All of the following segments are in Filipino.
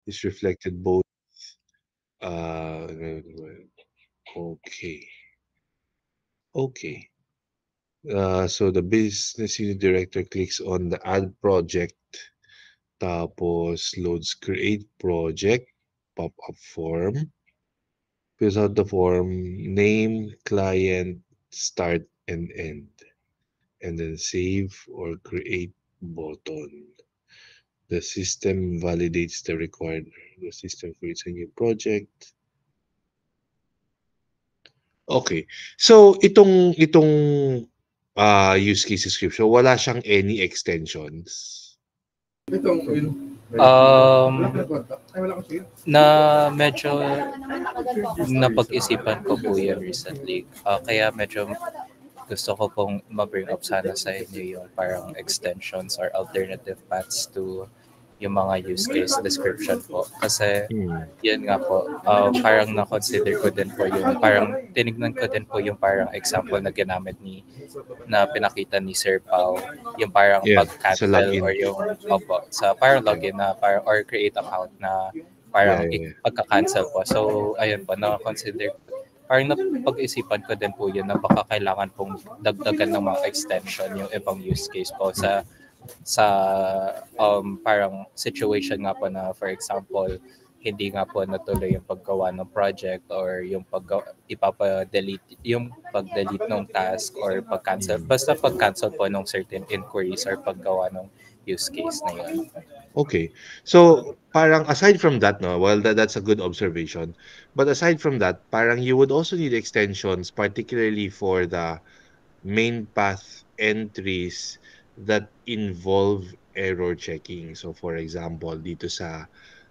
is reflected both. Uh, okay. Okay. So the business unit director clicks on the add project, tapos loads create project, pop-up form, fills out the form, name, client, start and end, and then save or create button. The system validates the required. The system creates a new project. Okay. So itong use case description, wala siyang any extensions. Um, na medyo napag-isipan ko po yan recently. Kaya medyo gusto ko pong ma-bring up sana sa inyo yung parang extensions or alternative paths to yung mga use case description po. Kasi Hmm. yun nga po, parang na-consider ko din po yung parang tinignan ko din po yung parang example na ginamit na pinakita ni Sir Pao, yung parang Yeah, sa pag-cancel or login. yung opo, sa parang login na parang or create account na Yeah, parang yeah, yeah. pagka-cancel po. So, ayun po, na-consider parang napag-isipan ko din po yun na baka kailangan pong dagdagan ng mga extension yung ibang use case po Hmm. sa parang situation nga po na for example hindi nga po natuloy yung paggawa ng project or yung ipapa-delete yung pag-delete ng task or pag-cancel Hmm. basta pag-cancel po ng certain inquiries or paggawa ng use case na yun. Okay. So, parang aside from that, no, well, that's a good observation. But aside from that, parang you would also need extensions, particularly for the main path entries that involve error checking. So, for example, dito sa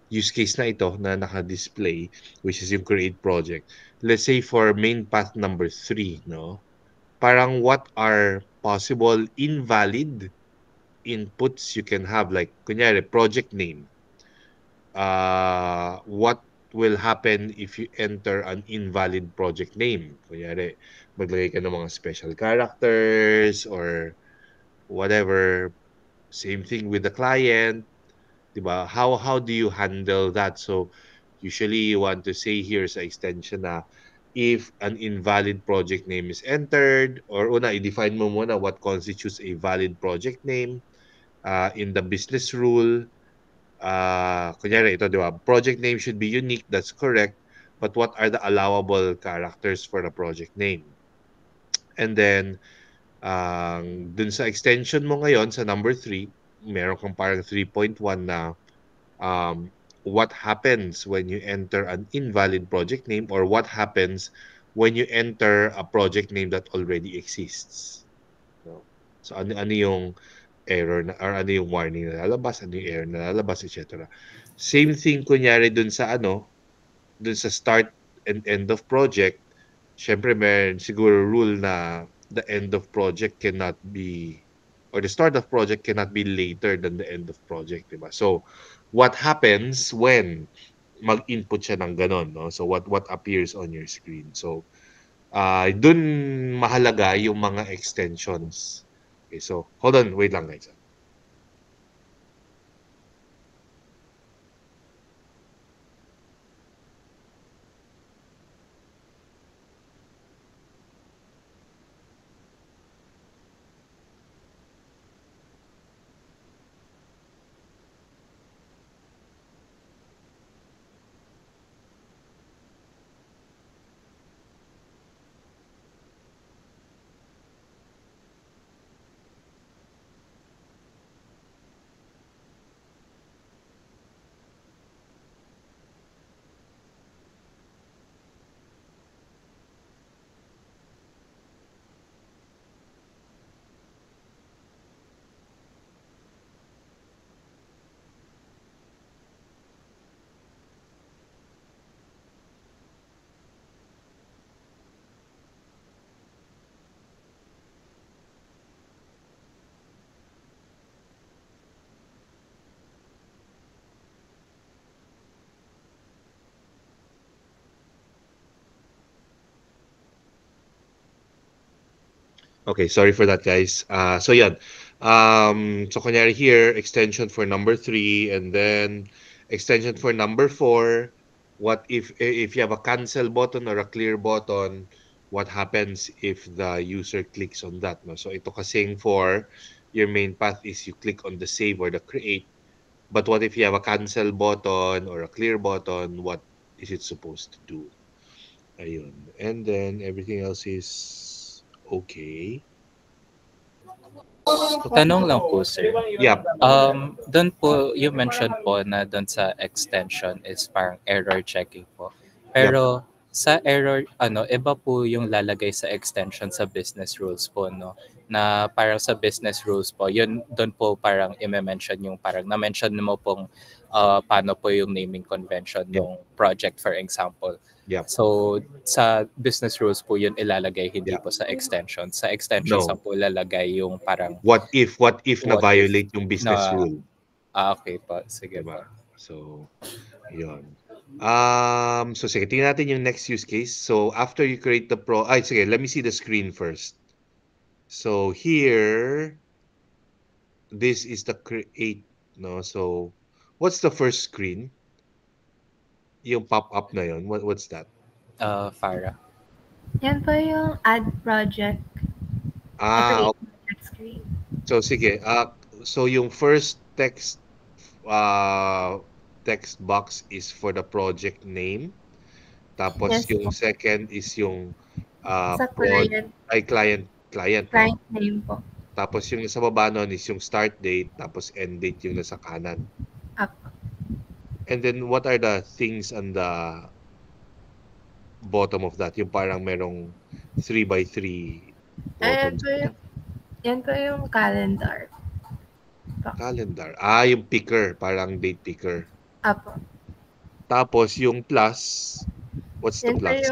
use case na ito na naka-display, which is yung create project. Let's say for main path number 3, no? Parang what are possible invalid inputs you can have, like kunyari project name. What will happen if you enter an invalid project name? Kunyari, maglagay ka ng mga special characters or whatever. Same thing with the client, 'di ba? How do you handle that? So usually you want to say here sa extension na if an invalid project name is entered, or una i-define mo muna what constitutes a valid project name in the business rule. Kunyari ito, di ba? Project name should be unique, that's correct. But what are the allowable characters for the project name? And then, dun sa extension mo ngayon, sa number 3, meron kang parang 3.1 na what happens when you enter an invalid project name, or what happens when you enter a project name that already exists. No? So, ano yung error na, or ano yung warning na lalabas, ano yung error na lalabas, etc. Same thing kunyari dun sa dun sa start and end of project. Syempre meron siguro rule na the end of project cannot be, or the start of project cannot be later than the end of project, diba? So what happens when mag-input siya ng ganon, no? So what appears on your screen. So dun mahalaga yung mga extensions. Okay, so hold on, wait lang guys. Okay, sorry for that, guys. So kunyari here, extension for number 3, and then extension for number 4. What if you have a cancel button or a clear button, what happens if the user clicks on that, no? So ito kasing for your main path is you click on the save or the create. But what if you have a cancel button or a clear button? What is it supposed to do? Ayun. And then everything else is okay. Tanong lang po, sir. Yep. Doon po, you mentioned po na doon sa extension is parang error checking po. Yep. Pero sa error, iba po yung lalagay sa extension sa business rules po, no? Na parang sa business rules po, yun doon po parang i-mention yung parang na-mention mo pong paano po yung naming convention Yep. ng project, for example. Yep. So, sa business rules po yun ilalagay, hindi Yeah. po sa extension. Sa extension sa No. po ilalagay yung parang What if what if na-violate yung business na rule? okay po, sige po. Diba? So, yun. So sige, tingnan natin yung next use case. So, after you create the sige, let me see the screen first. So, here, this is the create, no? So, what's the first screen? Yung pop-up na yun. What's that? Farah. Yan po yung add project. Ah, Create project screen. so sige. So yung first text box is for the project name. Tapos Yes yung po. second is yung Sa client client, no? name po. Tapos yung nasa baba nun is yung start date, tapos end date yung nasa kanan. Up. And then what are the things on the bottom of that? Yung parang merong 3x3 buttons. Yan po yung calendar. Calendar. Yung picker, parang date picker. Apo. Tapos yung plus, what's the plus?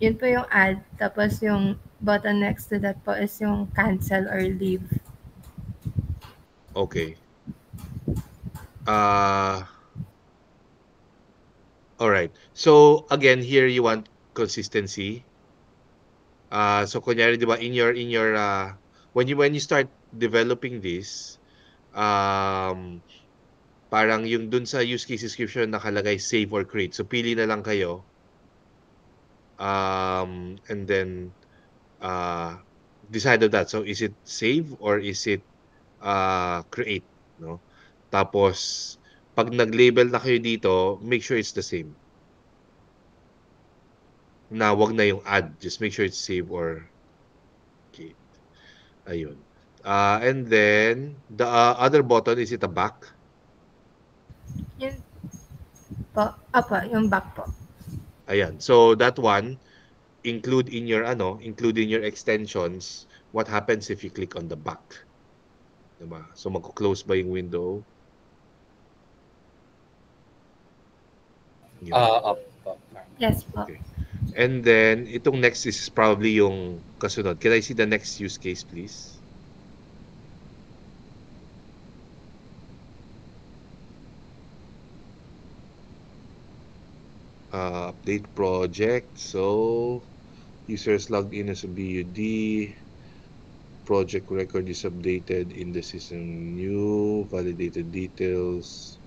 Yun po yung add. Tapos yung button next to that po is yung cancel or leave. Okay. All right. So again, here you want consistency. So kunyari, 'di ba, in your when you start developing this, parang yung dun sa use case description nakalagay save or create. So pili na lang kayo. And then decide of that. So is it save or is it create, no? Tapos pag nag-label na kayo dito, make sure it's the same. Na wag na yung add, just make sure it's save or create. Ayun. And then the other button, is it a back? Yun po. Apo, yung back po. Ayan. So that one, include in your extensions, what happens if you click on the back? Diba? So magko-close ba yung window? Up po. Yes po. Okay. And then itong next is probably yung kasunod. Can I see the next use case, please? Update project. So users logged in as a BUD. Project record is updated in the system. New validated details.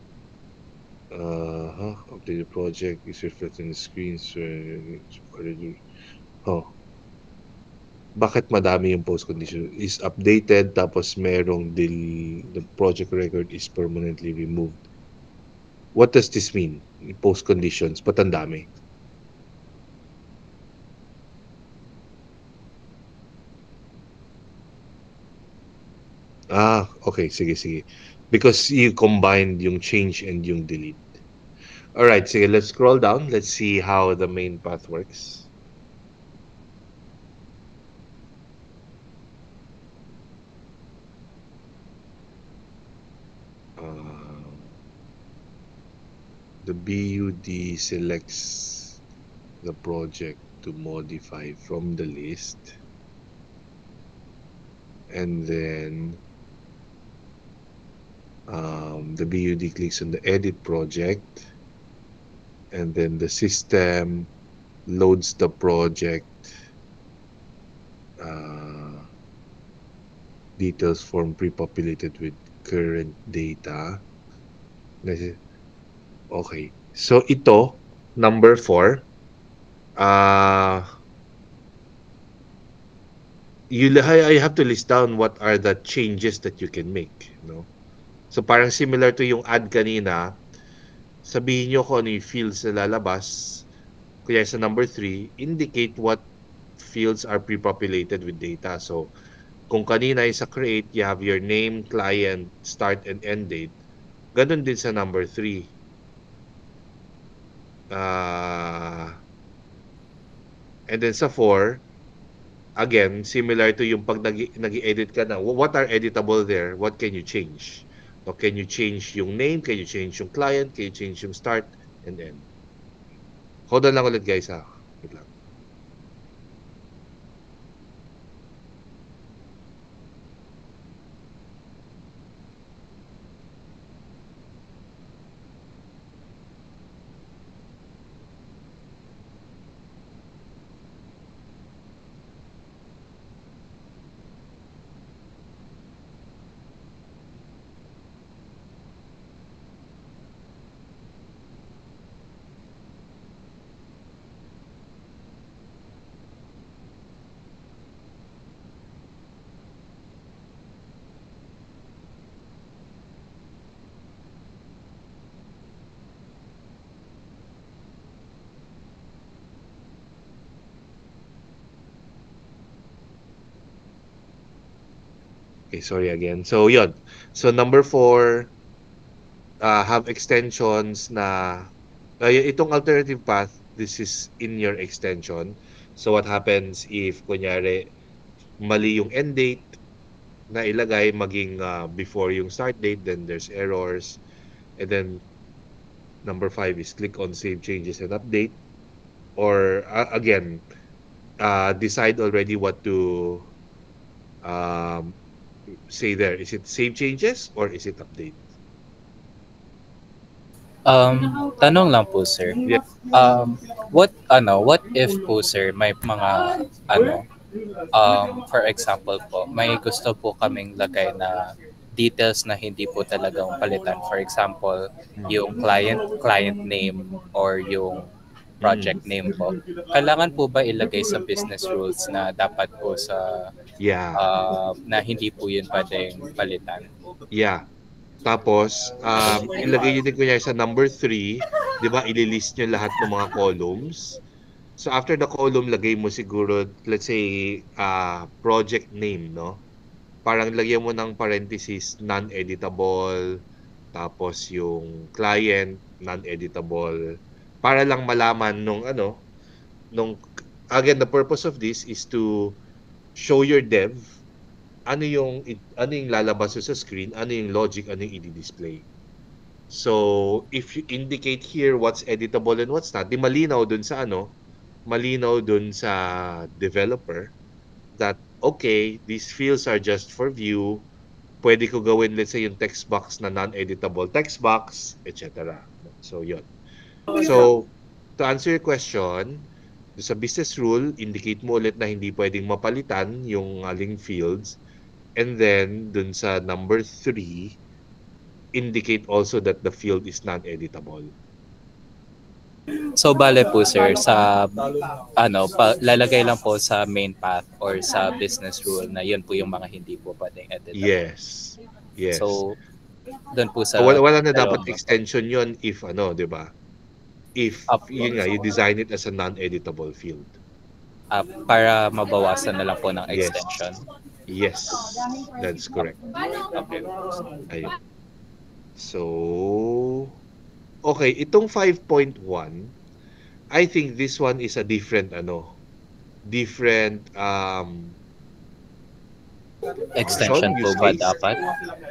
Updated project is reflected in the screen. Bakit madami yung post condition? Is updated tapos merong the project record is permanently removed. What does this mean? Post conditions, ba't ang dami? Okay. Sige. Because you combined yung change and yung delete. Alright, sige, let's scroll down. Let's see how the main path works. The BUD selects the project to modify from the list. And then the BUD clicks on the edit project. And then the system loads the project details form pre-populated with current data. Okay. So ito, number 4, uh, I have to list down what are the changes that you can make, no? So parang similar to yung ad kanina, sabihin nyo kung ano yung fields na lalabas. Kaya sa number 3, indicate what fields are pre-populated with data. So kung kanina is sa create, you have your name, client, start and end date. Ganun din sa number 3. And then sa 4, again, similar to yung pag nag-edit ka na, what are editable there? What can you change? So, can you change yung name? Can you change yung client? Can you change yung start and end? Hold on lang ulit guys ha. Wait lang. Okay, sorry again. So, yun. So, number 4, have extensions na itong alternative path, this is in your extension. So, what happens if, kunyari, mali yung end date na ilagay maging before yung start date, then there's errors. And then, number 5 is click on save changes and update. Or, again, decide already what to um, say there. Is it save changes or is it update? Tanong lang po, sir. Yeah. What if po, sir, may mga for example po, may gusto po kaming lagay na details na hindi po talagang palitan. For example, yung client name or yung project name po. Kailangan po ba ilagay sa business rules na dapat po sa Yeah. na hindi po yun pwedeng palitan? Yeah. Tapos, ilagay nyo din kunyari sa number 3, di ba, ililist nyo lahat ng mga columns. So, after the column, lagay mo siguro, let's say, project name, no? Parang lagyan mo ng parenthesis, non-editable, tapos yung client, non-editable, para lang malaman again, the purpose of this is to show your dev ano yung lalabas sa screen, ano yung logic, ano yung i-display. So, if you indicate here what's editable and what's not, di malinaw dun sa developer that, okay, these fields are just for view. Pwede ko gawin, let's say, yung text box na non-editable text box, etc. So, yun. So, to answer your question, sa business rule, indicate mo ulit na hindi pwedeng mapalitan yung aling fields. And then, dun sa number 3, indicate also that the field is non-editable. So, bale po, sir, sa lalagay lang po sa main path or sa business rule na yun po yung mga hindi po pwedeng editable. Yes. Yes. So, doon po sa... wala na dapat extension yun if di ba? If, yun nga, you design it as a non-editable field. Para mabawasan na lang po ng extension. Yes, that's correct. Okay. Ayun. So, okay, itong 5.1, I think this one is a different extension po ba dapat?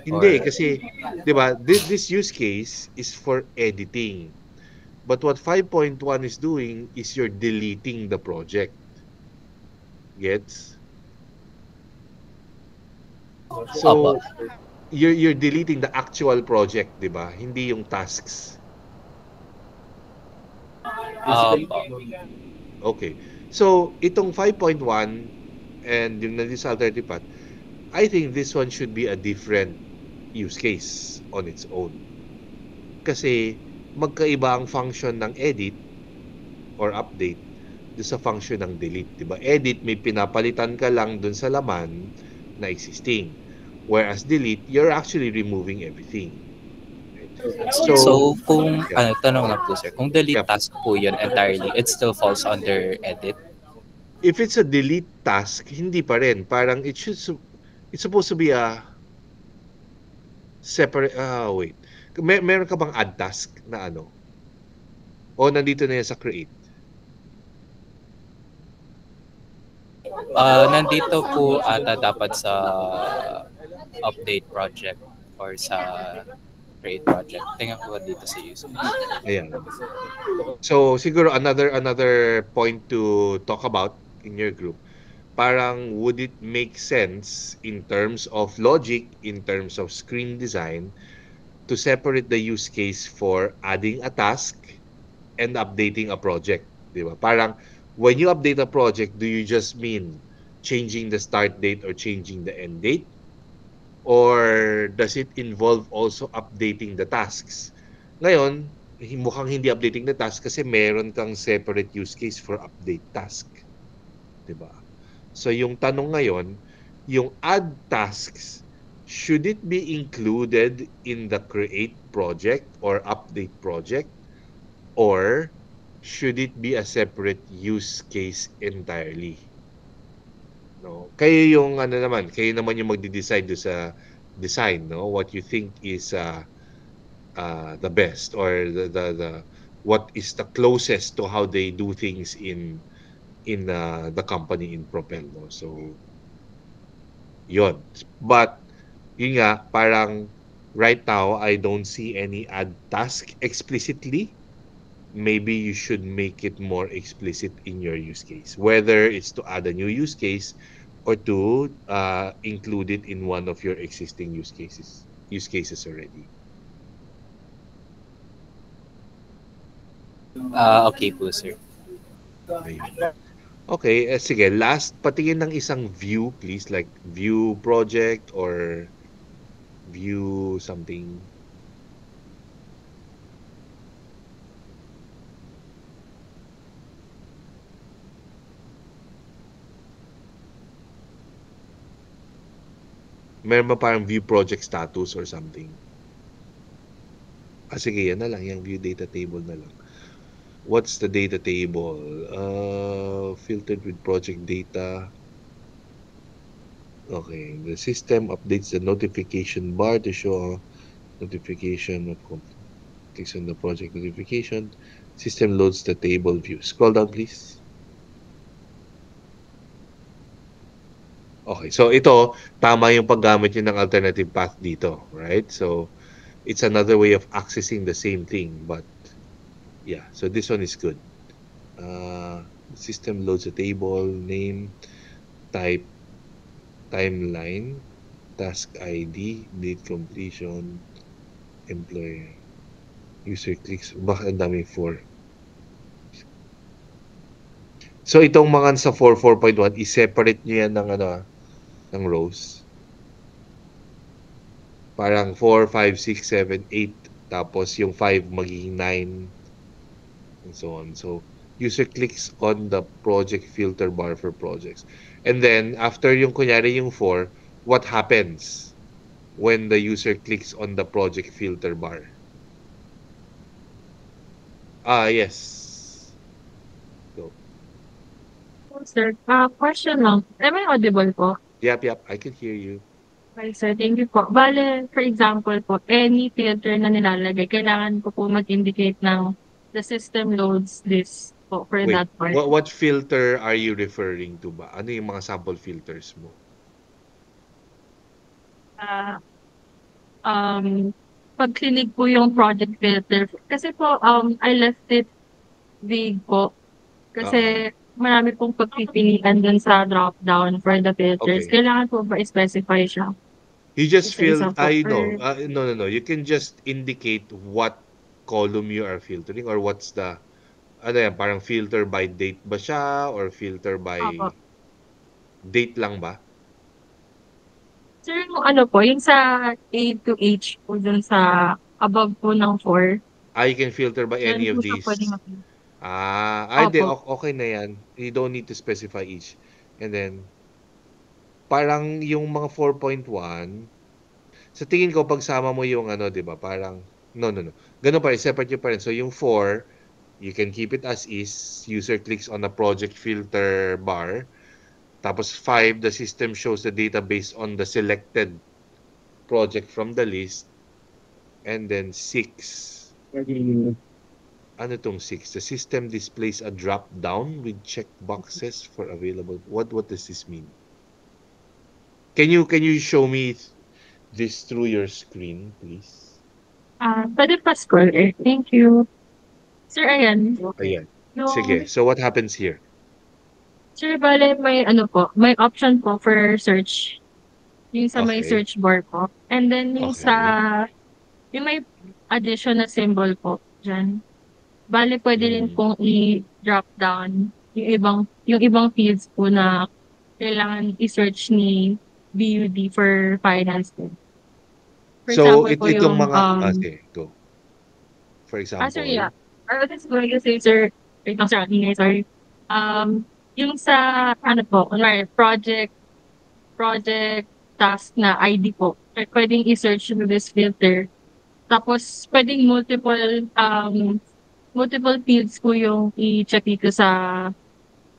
Hindi, kasi, di ba, this use case is for editing. But what 5.1 is doing is you're deleting the project. Gets? So, you're deleting the actual project, di ba? Hindi yung tasks. Okay. So, itong 5.1 and yung nandito sa alternative path, I think this one should be a different use case on its own. Kasi, 'di ba, this use case is for editing, but what 5.1 is doing is you're deleting the actual project, di ba? Hindi yung tasks. Okay. So, itong 5.1 and yung nandito sa alternative path, I think this one should be a different use case on its own. Kasi, 'di ba, this use case is for editing, but what 5.1 is doing is you're deleting the actual project. magkaiba ang function ng edit or update doon sa function ng delete, 'di ba? Edit, may pinapalitan ka lang doon sa laman na existing. Whereas delete, you're actually removing everything. So, So, kung, yeah, tanong lang po sir, kung delete yeah. task po yun entirely, it still falls under edit? If it's a delete task, hindi pa rin. Parang it's supposed to be a separate, wait. Meron ka bang add task na ano? O nandito na yan sa create? Nandito po ata dapat sa update project or sa create project. Tingnan ko dito sa user. Ayan. So, siguro another point to talk about in your group, parang would it make sense in terms of logic, in terms of screen design, to separate the use case for adding a task and updating a project, di ba? Parang when you update a project, do you just mean changing the start date or changing the end date? Or does it involve also updating the tasks? Ngayon, mukhang hindi updating the task kasi meron kang separate use case for update task. 'Di ba? So yung tanong ngayon, yung add tasks, should it be included in the create project or update project, or should it be a separate use case entirely? No? Kayo naman yung magde-decide do sa design, no? What you think is the best, or the what is the closest to how they do things in the company in Propel, no? So yun. But yun nga, parang right now I don't see any add task explicitly. Maybe you should make it more explicit in your use case, whether it's to add a new use case or to include it in one of your existing use cases already. Okay po sir. Ayun. Okay, sige, last, patingin ng isang view please, like view project or view something. Meron ba parang view project status or something? Sige, yan na lang, yung view data table na lang. What's the data table? Filtered with project data. Okay, the system updates the notification bar to show notification of clicks on the project notification. System loads the table view. Scroll down, please. Okay, so ito, tama yung paggamit nyo ng alternative path dito, right? So, it's another way of accessing the same thing, but yeah, so this one is good. System loads a table, name, type, timeline, task ID, date completion, employer, user clicks. Bakit ang dami 4? So itong mga sa 4.1, i-separate nyo yan ng rows. Parang 4, 5, 6, 7, 8. Tapos yung 5 magiging 9. And so on. So user clicks on the project filter bar for projects. And then, after yung kunyari yung 4, what happens when the user clicks on the project filter bar? Yes. Go. Sir, question lang. Am I audible po? Yep, I can hear you. Okay, sir. Thank you po. Bale, for example po, any filter na nilalagay, kailangan ko po mag-indicate ng the system loads this po for Wait, that part. what filter are you referring to ba? Ano yung mga sample filters mo? Pag clinig po yung project filter, kasi po, I left it vague po. Kasi marami pong pagpipilian dun sa drop-down for the filters. Okay. Kailangan po ba i-specify siya? You just Isa-isa po, no. No. You can just indicate what column you are filtering, or what's the, parang filter by date ba siya, or filter by Opo. date lang ba? Sir, yung ano po, yung sa A to H po dun sa above po ng 4, You can filter by Yan any po of siya pwede these. makita. Hindi, Opo. okay na yan. You don't need to specify each. And then, parang yung mga 4.1, sa tingin ko, pagsama mo yung ano, di ba, parang, no. Ganun pa rin, separate nyo pa rin. So, yung 4, you can keep it as is. User clicks on the project filter bar. Tapos 5, the system shows the database on the selected project from the list. And then 6, ano tong 6? The system displays a drop down with check boxes for available. What does this mean? Can you show me this through your screen, please? Pwede pa scroll eh. Thank you. Sir, ayan. Ayan. Yung, Sige. So what happens here? sir, bale, may ano po, may option po for search. Yung sa may Okay. search bar po. And then yung Okay. sa, yung may addition na symbol po dyan. Bale, pwede rin pong i-drop down yung ibang fields po na kailangan i-search ni BUD for finance po. For So example po itong yung, mga sige, go. For example. sir, yeah. I was going to say, sir, wait lang, sir, ingay, sorry. Yung sa, ano po, kunwari, project task na ID po, pwedeng i-search through this filter. Tapos, pwedeng multiple fields po yung i-check dito sa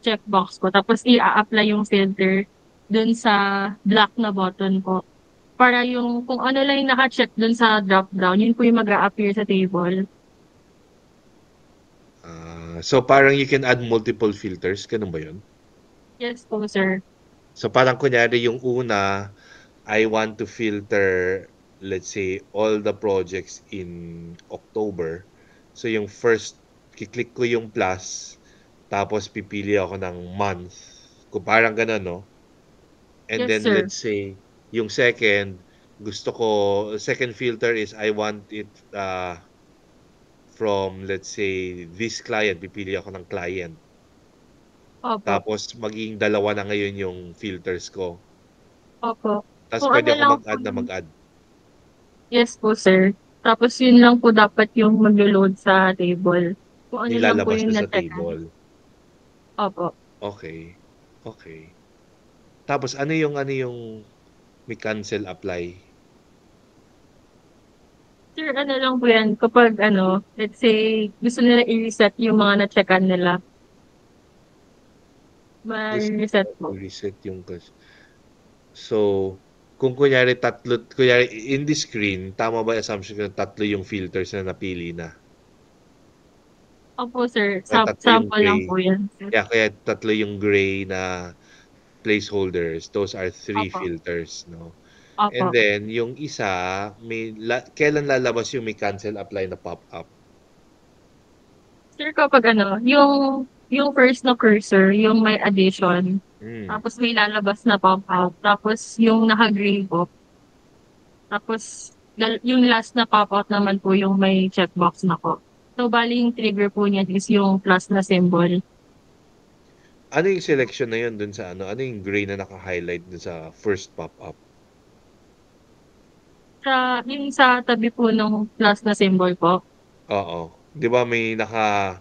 checkbox ko. Tapos, i-apply yung filter dun sa black na button po. Para yung, kung ano lang yung naka-check dun sa drop-down, yun po yung mag-a-appear sa table. So parang you can add multiple filters, ganun ba yun? Yes po, sir. So parang kunyari yung una, I want to filter, let's say, all the projects in October. So yung first, kiklik ko yung plus, tapos pipili ako ng month. Kung parang ganun, no? And Yes, then sir. let's say, yung second, second filter is I want it from, let's say, this client. Pipili ako ng client. Opo. Tapos magiging dalawa na ngayon yung filters ko. Opo. Tapos Kung pwede ano ako lang mag-add po na yung- mag-add. Yes po, sir. Tapos yun lang po dapat yung maglo-load sa table. Kung ano lang po Nilalabas yung na sa na-checkan. table. Opo. Okay. Tapos ano yung may cancel apply? Sir, ano lang po yan, kapag let's say, gusto nila i-reset yung mga na-checkan nila. Ma-reset po. Reset yung So, kung kunyari in this screen, tama ba yung assumption ko na tatlo yung filters na napili na? Opo, sir. Tatlo yung Sample lang gray. po yan, sir. Yeah, kaya tatlo yung gray na placeholders. Those are 3 Opo. filters, no? Opo. And then, yung isa, kailan lalabas yung may cancel apply na pop-up? Sir, kapag yung first na cursor, yung may addition, tapos may lalabas na pop-out, tapos yung naka-gray po, tapos yung last na pop-out naman po yung may checkbox na po. So, bali yung trigger po niya is yung plus na symbol. Ano yung selection na yun dun sa ano? Ano yung gray na naka-highlight dun sa first pop-up? Yung sa tabi po ng plus na symbol po. Oo. 'Di ba merong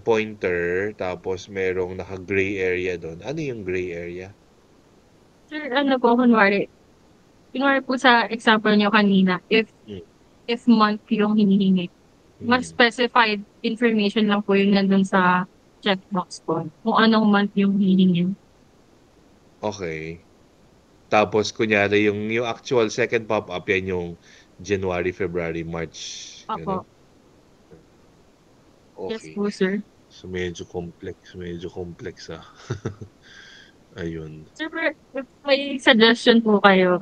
pointer tapos merong naka-gray area doon. Ano yung gray area? Sir, kunwari po sa example niyo kanina, if month yung hinihingi, mas specified information lang po yung nandun sa checkbox po. Kung anong month yung hihingin. Okay. Tapos kunyari yung actual second pop-up yan yung January, February, March. Opo. Okay. Yes po, sir. So medyo complex ah. Ayun. Sir, if may suggestion po kayo,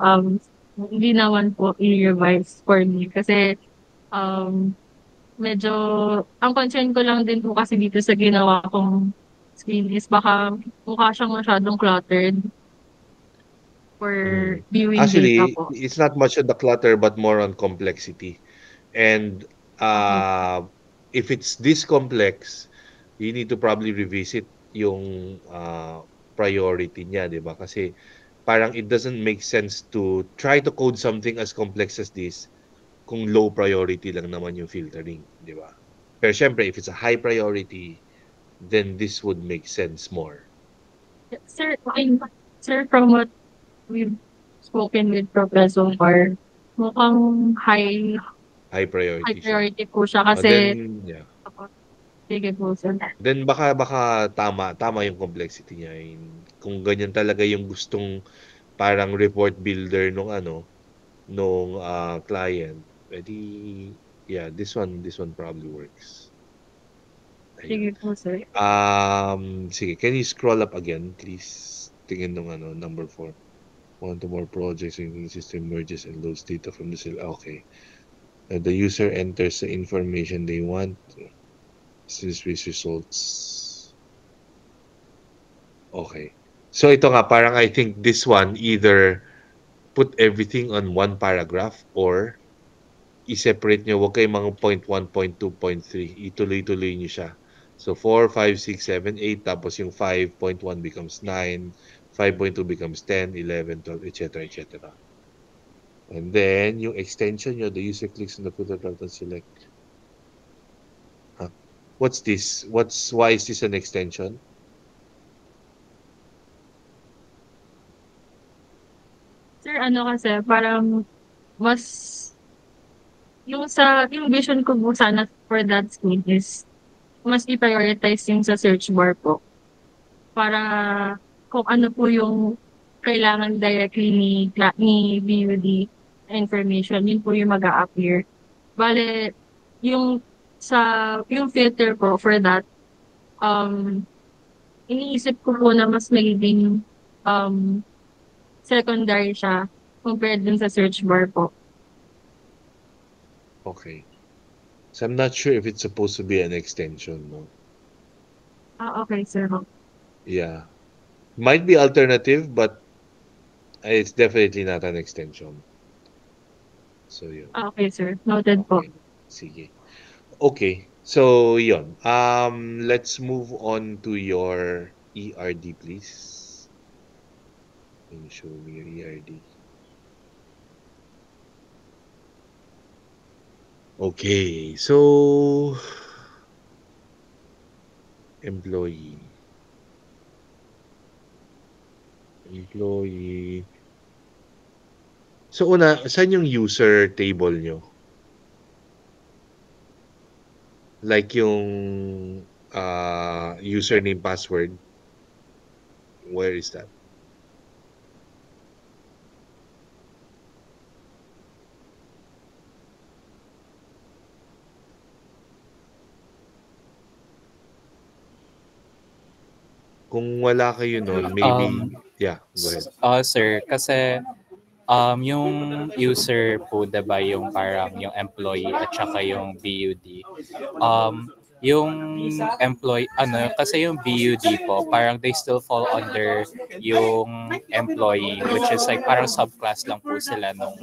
hindi naman po i-revise for me kasi medyo, ang concern ko lang din po kasi dito sa ginawa kong screen is baka mukha siyang masyadong cluttered for viewing Actually, data po. it's not much on the clutter but more on complexity. And if it's this complex, you need to probably revisit yung priority niya, di ba? Kasi parang it doesn't make sense to try to code something as complex as this kung low priority lang naman yung filtering, di ba? Pero syempre, if it's a high priority, then this would make sense more. Sir, sir, from what we've spoken with Professor Bar, mukhang High high priority siya. priority po siya Oh, kasi, then, yeah. sige po, sir. Then baka tama yung complexity niya. Kung ganyan talaga yung gustong parang report builder nung client, edi yeah, this one probably works. Sige Ayun. po, sir. Sige, can you scroll up again, please? Tingin nung number 4. One to more projects in the system merges and loads data from the cell. Okay. The user enters the information they want. Since results. Okay. So ito nga, parang I think this one either put everything on one paragraph or i-separate nyo. Huwag kayong mga point 1, point 2, point 3. Ituloy-tuloy nyo siya. So 4, 5, 6, 7, 8. Tapos yung 5.1 becomes 9. 5.2 becomes 10, 11, 12, etc. etc. And then yung extension nyo, the user clicks on the footer button select. Huh? What's this? Why is this an extension? Sir, ano kasi, parang mas, yung vision ko po sana for that screen is, mas i-prioritize yung sa search bar po. Para kung ano po yung kailangan directly ni BUD information, yun po yung mag-a-appear. Bale, yung yung filter po for that, um, iniisip ko po na mas magiging secondary siya compared dun sa search bar po. Okay. So I'm not sure if it's supposed to be an extension, no? Okay, sir. Yeah. Might be alternative, but it's definitely not an extension. So yun. Okay, sir. Noted po. Okay. Sige. Okay. So yun. Let's move on to your ERD, please. Can you show me your ERD? Okay. So employee. So una, saan yung user table nyo? Like yung username, password. Where is that? Kung wala kayo nun, maybe, yeah, go ahead. Sir, kasi yung user po, diba, yung parang yung employee at saka yung BUD. Yung employee, kasi yung BUD po, parang they still fall under yung employee, which is like parang subclass lang po sila nung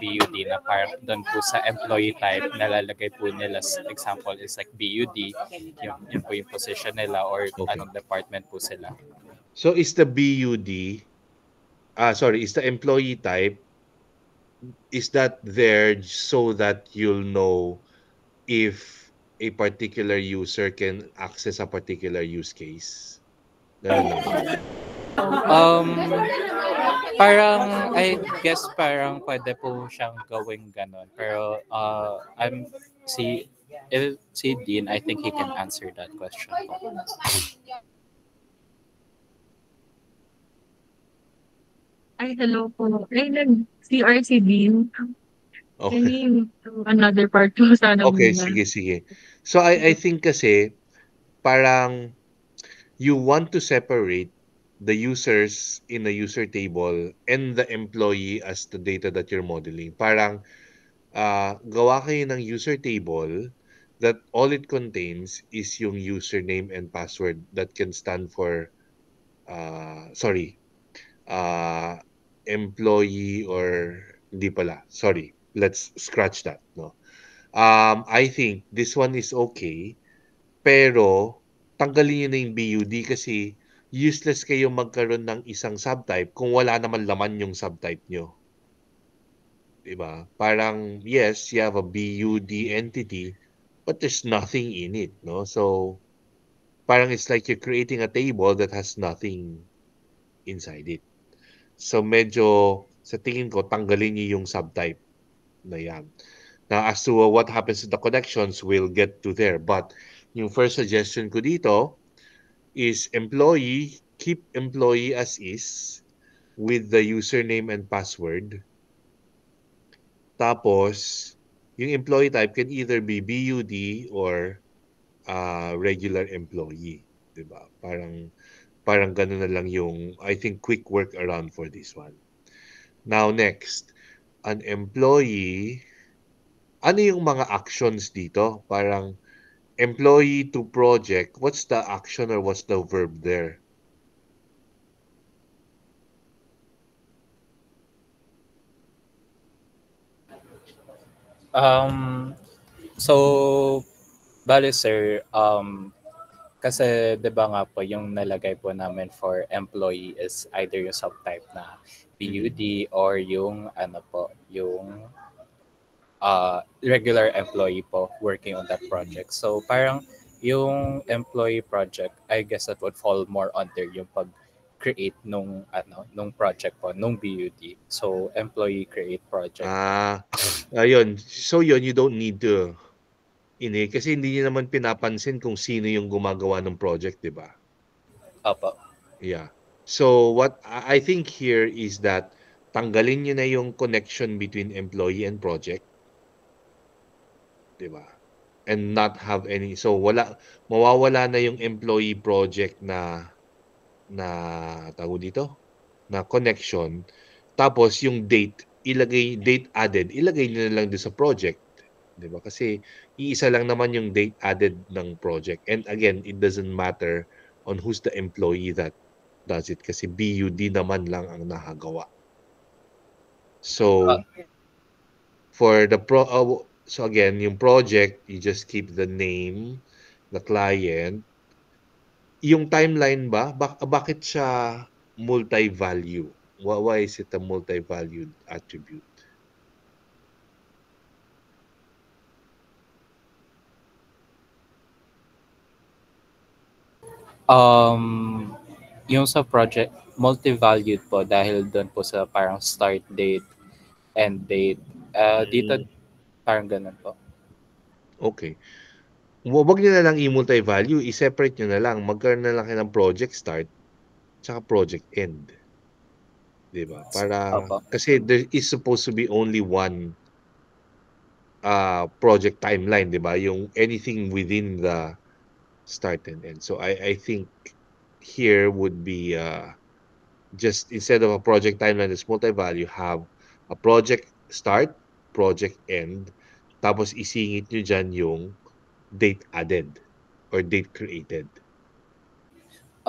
BUD na parang doon po sa employee type, nalalagay po nila, example is like BUD, yun po yung position nila or anong department po sila. So is the BUD, is the employee type, is that there so that you'll know if a particular user can access a particular use case? Ganun lang ba? Parang, I guess parang pwede po siyang gawing ganon. Pero, si Dean, I think he can answer that question. Ay, hello po. Ay, nag-CRC Dean. Okay. Any another part po sana Okay, muna. sige. So I think kasi parang you want to separate the users in a user table and the employee as the data that you're modeling. Parang gawa kayo ng user table that all it contains is yung username and password that can stand for employee or hindi pala. Sorry. Let's scratch that, no. I think this one is okay, pero tanggalin niyo na yung BUD kasi useless kayo magkaroon ng isang subtype kung wala naman laman yung subtype nyo. Diba? Parang, yes, you have a BUD entity, but there's nothing in it, no? So, parang it's like you're creating a table that has nothing inside it. So, medyo, sa tingin ko, tanggalin niyo yung subtype na yan. Now, as to what happens to the connections, we'll get to there. But, yung first suggestion ko dito is employee, keep employee as is with the username and password. Tapos, yung employee type can either be BUD or regular employee, 'di ba? Parang gano'n na lang yung I think quick workaround for this one. Now next, an employee, ano yung mga actions dito? Parang employee to project, what's the action or what's the verb there? So, bale sir, kasi 'di ba nga po yung nalagay po namin for employee is either yung subtype na BUD or yung ano po, yung regular employee po working on that project. So parang yung employee project, I guess that would fall more under yung pag-create nung project po, nung BUD. So employee create project. Ayun. So yun, you don't need to kasi hindi niyo naman pinapansin kung sino yung gumagawa ng project, 'di ba? Opo. Yeah. So what I think here is that tanggalin niyo na yung connection between employee and project, 'di ba? And not have any, so mawawala na yung employee project na tawag dito, na connection. Tapos yung date added, ilagay niyo na lang din sa project, 'di ba? Kasi iisa lang naman yung date added ng project. And again, it doesn't matter on who's the employee that does it kasi BUD naman lang ang nakagawa. So for the so again, yung project, you just keep the name, the client. Yung timeline ba, bakit siya multi-value? Why is it a multi-valued attribute? Yung sa project, multi-valued po dahil doon po sa parang start date, end date. Dito, parang ganun po. Okay. Wag niyo na lang i-multi-value, i-separate niyo na lang. Magkaroon na lang kayo ng project start tsaka project end. 'Di ba? Kasi there is supposed to be only one project timeline, 'di ba? Yung anything within the start and end. So I think here would be just instead of a project timeline that's multi-value, have a project start, project end, tapos isingit nyo dyan yung date added or date created.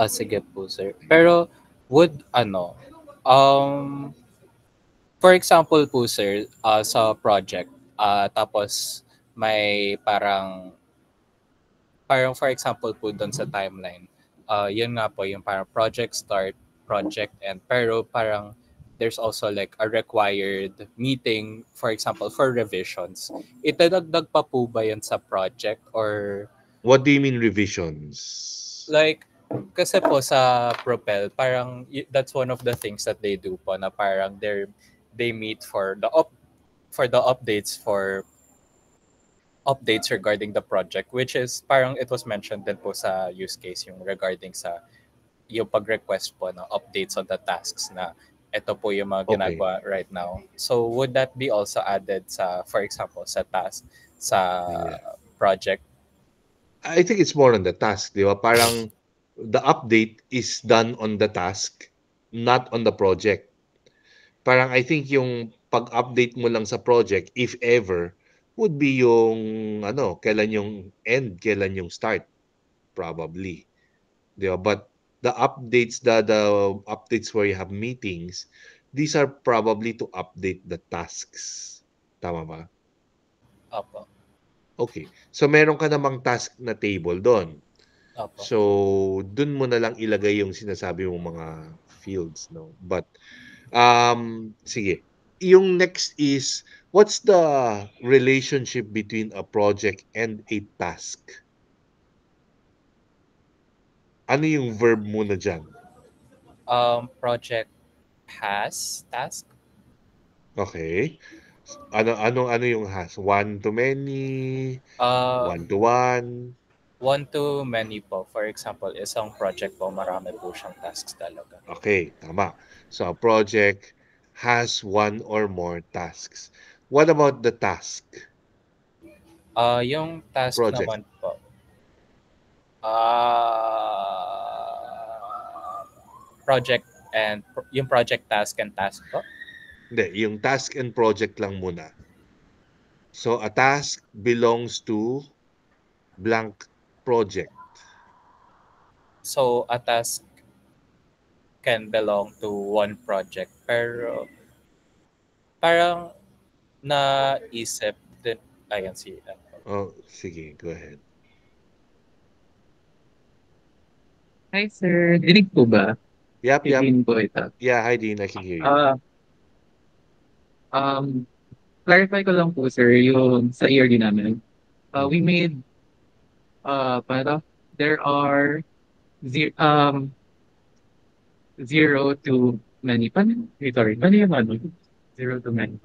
Sige po, sir. Pero would for example po, sir, sa project, tapos may parang for example po doon sa timeline, yun nga po yung parang project start, project end, pero parang there's also like a required meeting, for example, for revisions. Itadagdag pa po ba yun sa project or... What do you mean revisions? Like, kasi po sa Propel, parang that's one of the things that they do po na parang they meet for the updates regarding the project, which is parang it was mentioned din po sa use case yung regarding sa yung pag-request po na updates on the tasks na ito po yung mga ginagawa right now. So would that be also added sa, for example, sa task, sa project? I think it's more on the task, di ba? Parang the update is done on the task, not on the project. Parang I think yung pag-update mo lang sa project, if ever, would be yung kailan yung end, kailan yung start, probably. Di ba? But the updates where you have meetings, these are probably to update the tasks. Tama ba? Opo. Okay. So meron ka namang task na table doon. Opo. So doon mo na lang ilagay yung sinasabi mong mga fields, no? But sige. yung next is, what's the relationship between a project and a task? Ano yung verb muna dyan? Project has task. Okay. Ano yung has? One to many, one to one. One to many po. For example, isang project po, marami po siyang tasks talaga. Okay, tama. So a project has one or more tasks. What about the task? Yung task Project. naman po, project and yung project task and task po. Hindi, yung task and project lang muna. So a task belongs to blank project. So a task can belong to one project. Pero parang naisip din, ayan si, Oh, sige, go ahead. Hi, sir. Dinig po ba? Yep. Dean po ito. Yeah, hi Dean, I can hear you. Clarify ko lang po, sir, yung sa ERD namin. We made, para there are zero to many. Sorry, paano yung ano? Zero to many.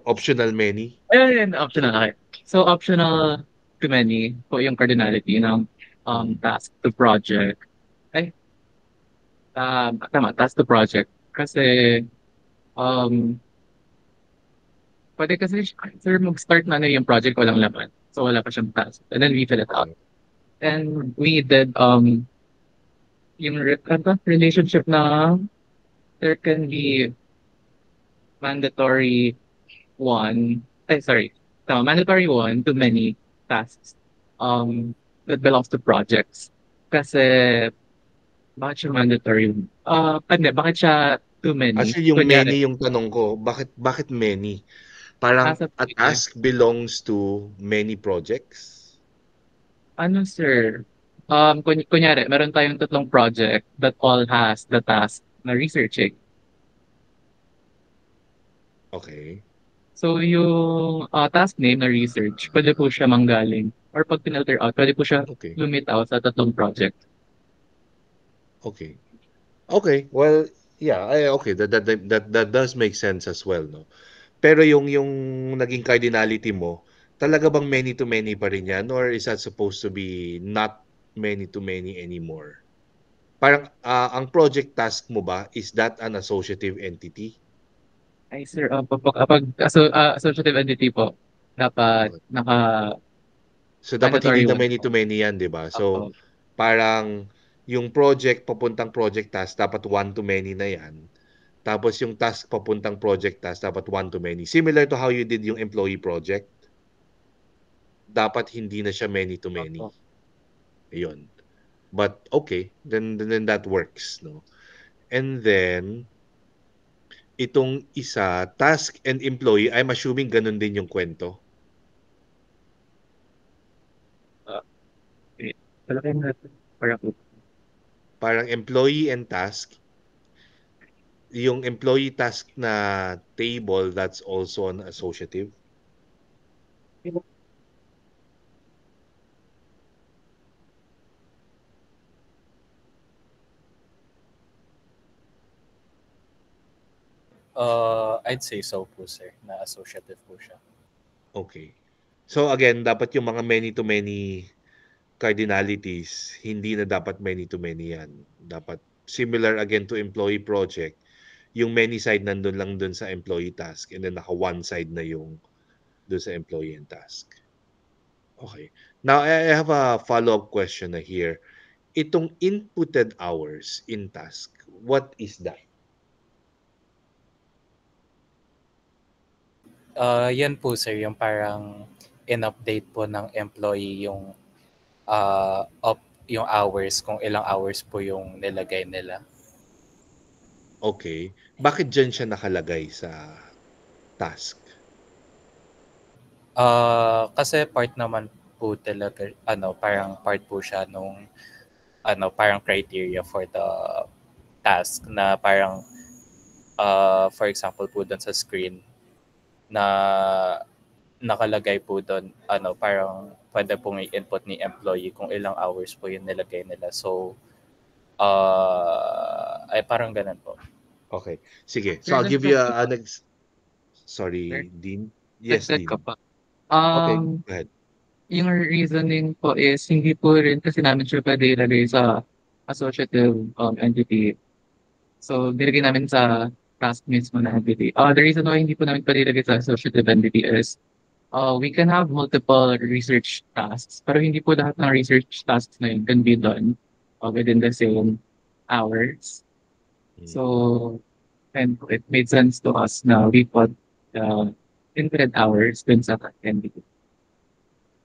Optional many. Ayun, optional. Okay. So, optional to many po yung cardinality ng task to project. Task to project. Kasi, pwede kasi, sir, mag-start na yung project, walang laman. So, wala pa siyang task. And then we fill it out. And we did, yung relationship na there can be mandatory mandatory one to many tasks that belongs to projects. Kasi, bakit siya mandatory? Bakit siya too many? Actually, yung many yung tanong ko, bakit many? Parang a task belongs to many projects? Ano, sir? Kunyari, meron tayong 3 project that all has the task na researching. Okay. So, yung task name na research, pwede po siya manggaling. Or pag pinalter out, pwede po siya lumit out sa 3 project. Okay. Well, yeah, okay, that does make sense as well, no? Pero yung naging cardinality mo, talaga bang many to many pa rin yan, or is that supposed to be not many to many anymore? Parang ang project task mo ba, is that an associative entity? Ay, sir, associative entity po, dapat So dapat hindi mandatory na one many po. to many yan, di ba? So parang yung project papuntang project task, dapat one to many na yan. Tapos yung task papuntang project task, dapat one to many. Similar to how you did yung employee project. Dapat hindi na siya many to many. Ayun. But okay, then that works, no? And then itong isa, task and employee, I'm assuming ganun din yung kwento. Parang employee and task. Yung employee task na table, that's also an associative. I'd say so po, sir, na associative po siya. Okay. So again, dapat yung mga many to many cardinalities, hindi na dapat many to many yan. Dapat similar again to employee project, yung many side nandun lang dun sa employee task and then naka one side na yung dun sa employee and task. Okay. Now, I have a follow-up question na here. Itong inputted hours in task, what is that? Yan po, sir, yung parang in-update po ng employee yung yung hours, kung ilang hours po yung nilagay nila. Okay. Bakit dyan siya nakalagay sa task? Kasi part naman po talaga, parang part po siya nung, parang criteria for the task na parang For example po doon sa screen na nakalagay po doon, parang pwede pong i-input ni employee kung ilang hours po yung nilagay nila. So, ay parang ganun po. Okay. Sige. So Sir, I'll give you dagdag a ko pa. next. Sorry, Dean. Yes, Dagdag ko Dean. pa. Okay, Um, go ahead. yung reasoning po is hindi po rin kasi namin siya pwede ilagay sa associative entity. So, nilagay namin sa task mismo na entity. The reason why hindi po namin pwede ilagay sa associative entity is we can have multiple research tasks, pero hindi po lahat ng research tasks na yun can be done within the same hours. So, and it made sense to us na we put infinite hours dun sa entity.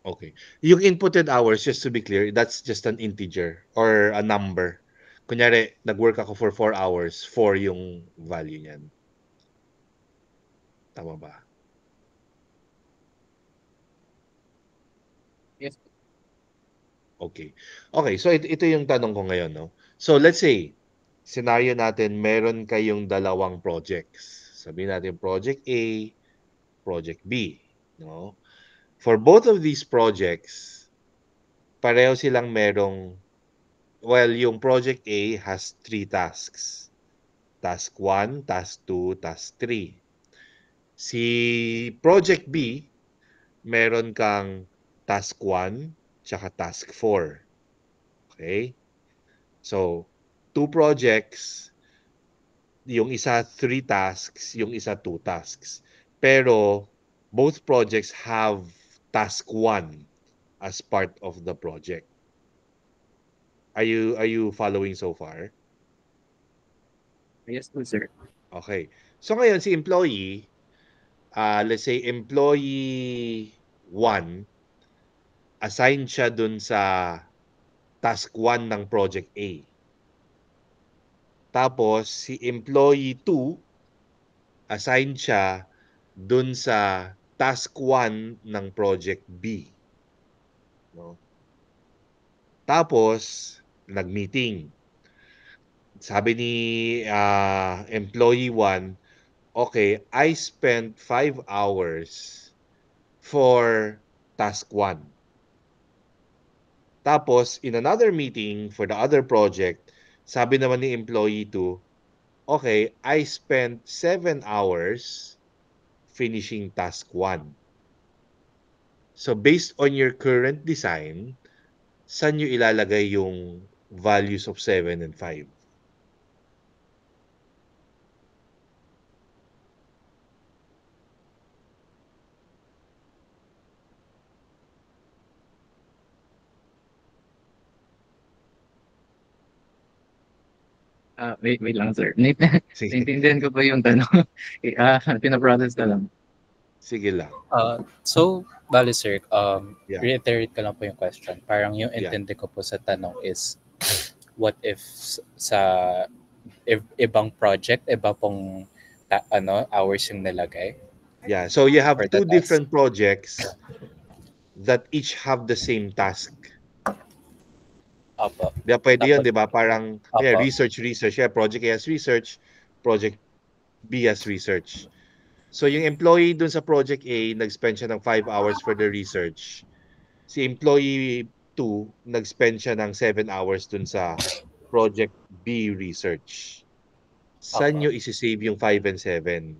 Okay. Yung inputted hours, just to be clear, that's just an integer or a number. Kunyari, nag-work ako for 4 hours, 4 yung value niyan. Tama ba? Yes. Okay. Okay, so ito yung tanong ko ngayon, no? So let's say, scenario natin, meron kayong dalawang projects. Sabihin natin project A, project B, no? For both of these projects, pareho silang merong, well, yung project A has 3 tasks. Task 1, task 2, task 3. Si project B, meron kang task 1 tsaka task 4. Okay? So, 2 projects, yung isa 3 tasks, yung isa 2 tasks. Pero both projects have task 1 as part of the project. Are you following so far? Yes po, sir. Okay. So ngayon si employee, let's say employee 1, assign siya dun sa task 1 ng project A. Tapos si employee 2, assign siya dun sa task 1 ng project B. No? Tapos nag-meeting. Sabi ni employee 1, okay, I spent 5 hours for task 1. Tapos, in another meeting for the other project, sabi naman ni employee 2, okay, I spent 7 hours finishing task 1. So, based on your current design, saan nyo ilalagay yung values of 7 and 5? Wait lang, sir. Sige, Naintindihan ko pa yung tanong. Pinaprocess ka lang. sige lang. So, bali sir, Yeah. reiterate ko lang po yung question. Parang yung Yeah. intindi ko po sa tanong is, what if sa ibang project, iba pong hours yung nilagay? Yeah, so you have For the 2 task. different projects that each have the same task. Opo. Di ba pwede yun, Dapat- di ba? Parang Opo. yeah, research. Yeah, project A has research, project B has research. So yung employee dun sa project A, nag-spend siya ng 5 hours for the research. Si employee 2, nag-spend siya ng 7 hours dun sa project B research. Saan Opo. nyo isi-save yung 5 and 7?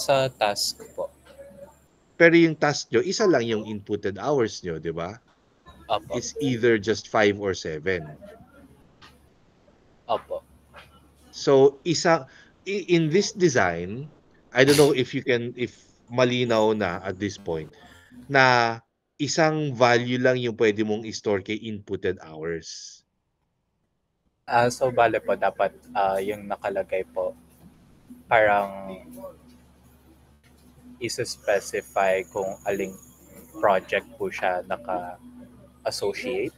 Sa task po. Pero yung task nyo, isa lang yung inputted hours nyo, di ba? Opo. It's either just 5 or 7. Opo. So, in this design, I don't know if malinaw na at this point, na isang value lang yung pwede mong i-store kay inputted hours. So, bale po, dapat yung nakalagay po, parang isa-specify kung aling project po siya naka-associate.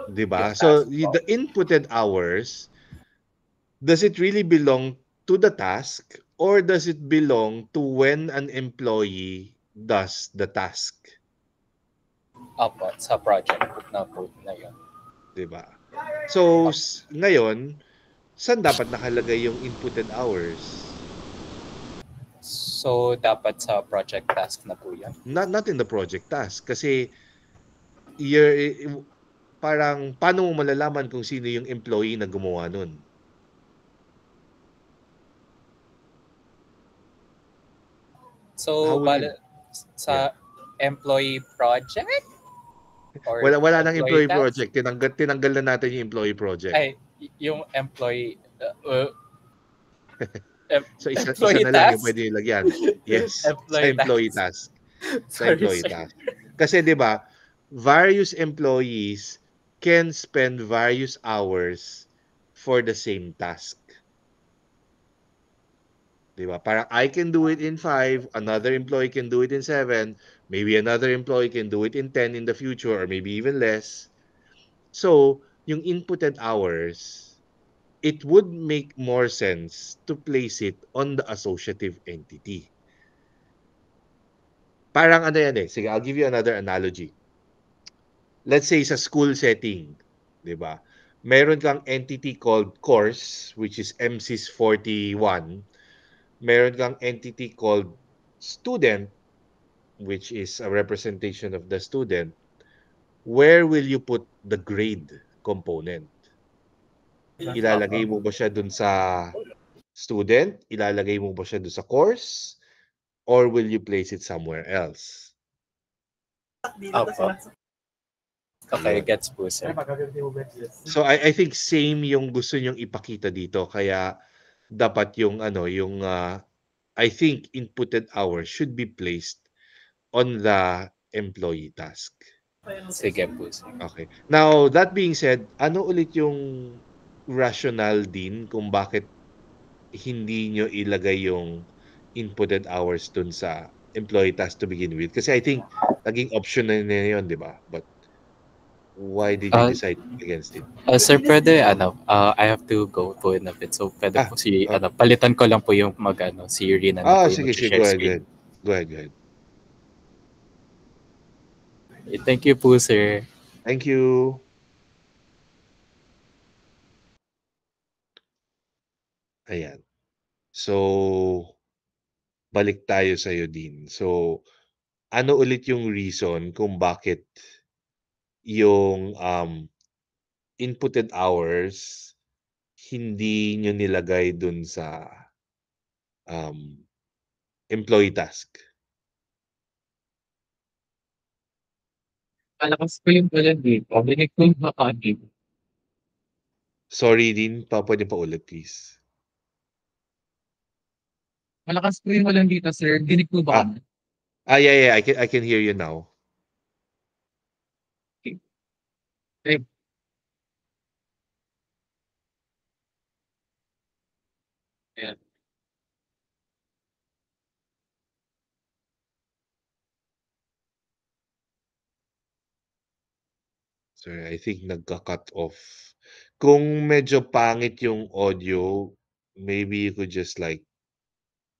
Diba? Yung So, task po. the inputted hours, does it really belong to the task or does it belong to when an employee does the task? Opo, sa project na po na yun. Diba? So, ngayon, saan dapat nakalagay yung inputted hours? So, dapat sa project task na po yan. Not in the project task. Kasi you're, parang paano mo malalaman kung sino yung employee na gumawa nun? How So, will you? Yeah. sa employee project or Wala nang employee employee task? project. Tinanggal na natin yung employee project. Ay, yung employee So isa employee na lang yung task? pwede ilagyan. Yes, sa Employee employee task. task. Sa Sorry, employee sir. task. Kasi 'di ba, various employees can spend various hours for the same task. 'Di ba? Parang I can do it in 5, another employee can do it in 7, maybe another employee can do it in 10 in the future or maybe even less. So, yung inputted hours, it would make more sense to place it on the associative entity. Parang ano yan eh. Sige, I'll give you another analogy. Let's say sa school setting, 'di ba? Meron kang entity called course, which is MCs 41. Meron kang entity called student, which is a representation of the student. Where will you put the grade component? Ilalagay mo ba siya dun sa student? Ilalagay mo ba siya dun sa course? Or will you place it somewhere else? Opo. Okay, Yun. gets po, sir. So I think same yung gusto niyong ipakita dito, kaya dapat yung ano, yung I think inputted hours should be placed on the employee task. Sige po, sir. Okay. Now, that being said, ano ulit yung rationale din kung bakit hindi nyo ilagay yung inputted hours dun sa employee task to begin with? Kasi I think naging option na yun, di ba? But why did you Uh, decide against it? Sir, pwede, I have to go po in a bit. So, pwede po Ah, palitan ko lang po yung si Rina na po yung sige, mag-share go ahead, screen. Go ahead. Thank you po, sir. Thank you. Ayan. So, balik tayo sa'yo din. So, ano ulit yung reason kung bakit yung inputted hours hindi nyo nilagay dun sa um, employee task? Malakas ko yung pala dito. Dinig ko yung makakit. Sorry din, pwede pa ulit please. Malakas ko yung walang dito, sir. Dinig ko ba kami? Yeah, I can hear you now. Eh, Ayan. Sorry, I think nagka-cut off. Kung medyo pangit yung audio, maybe you could just like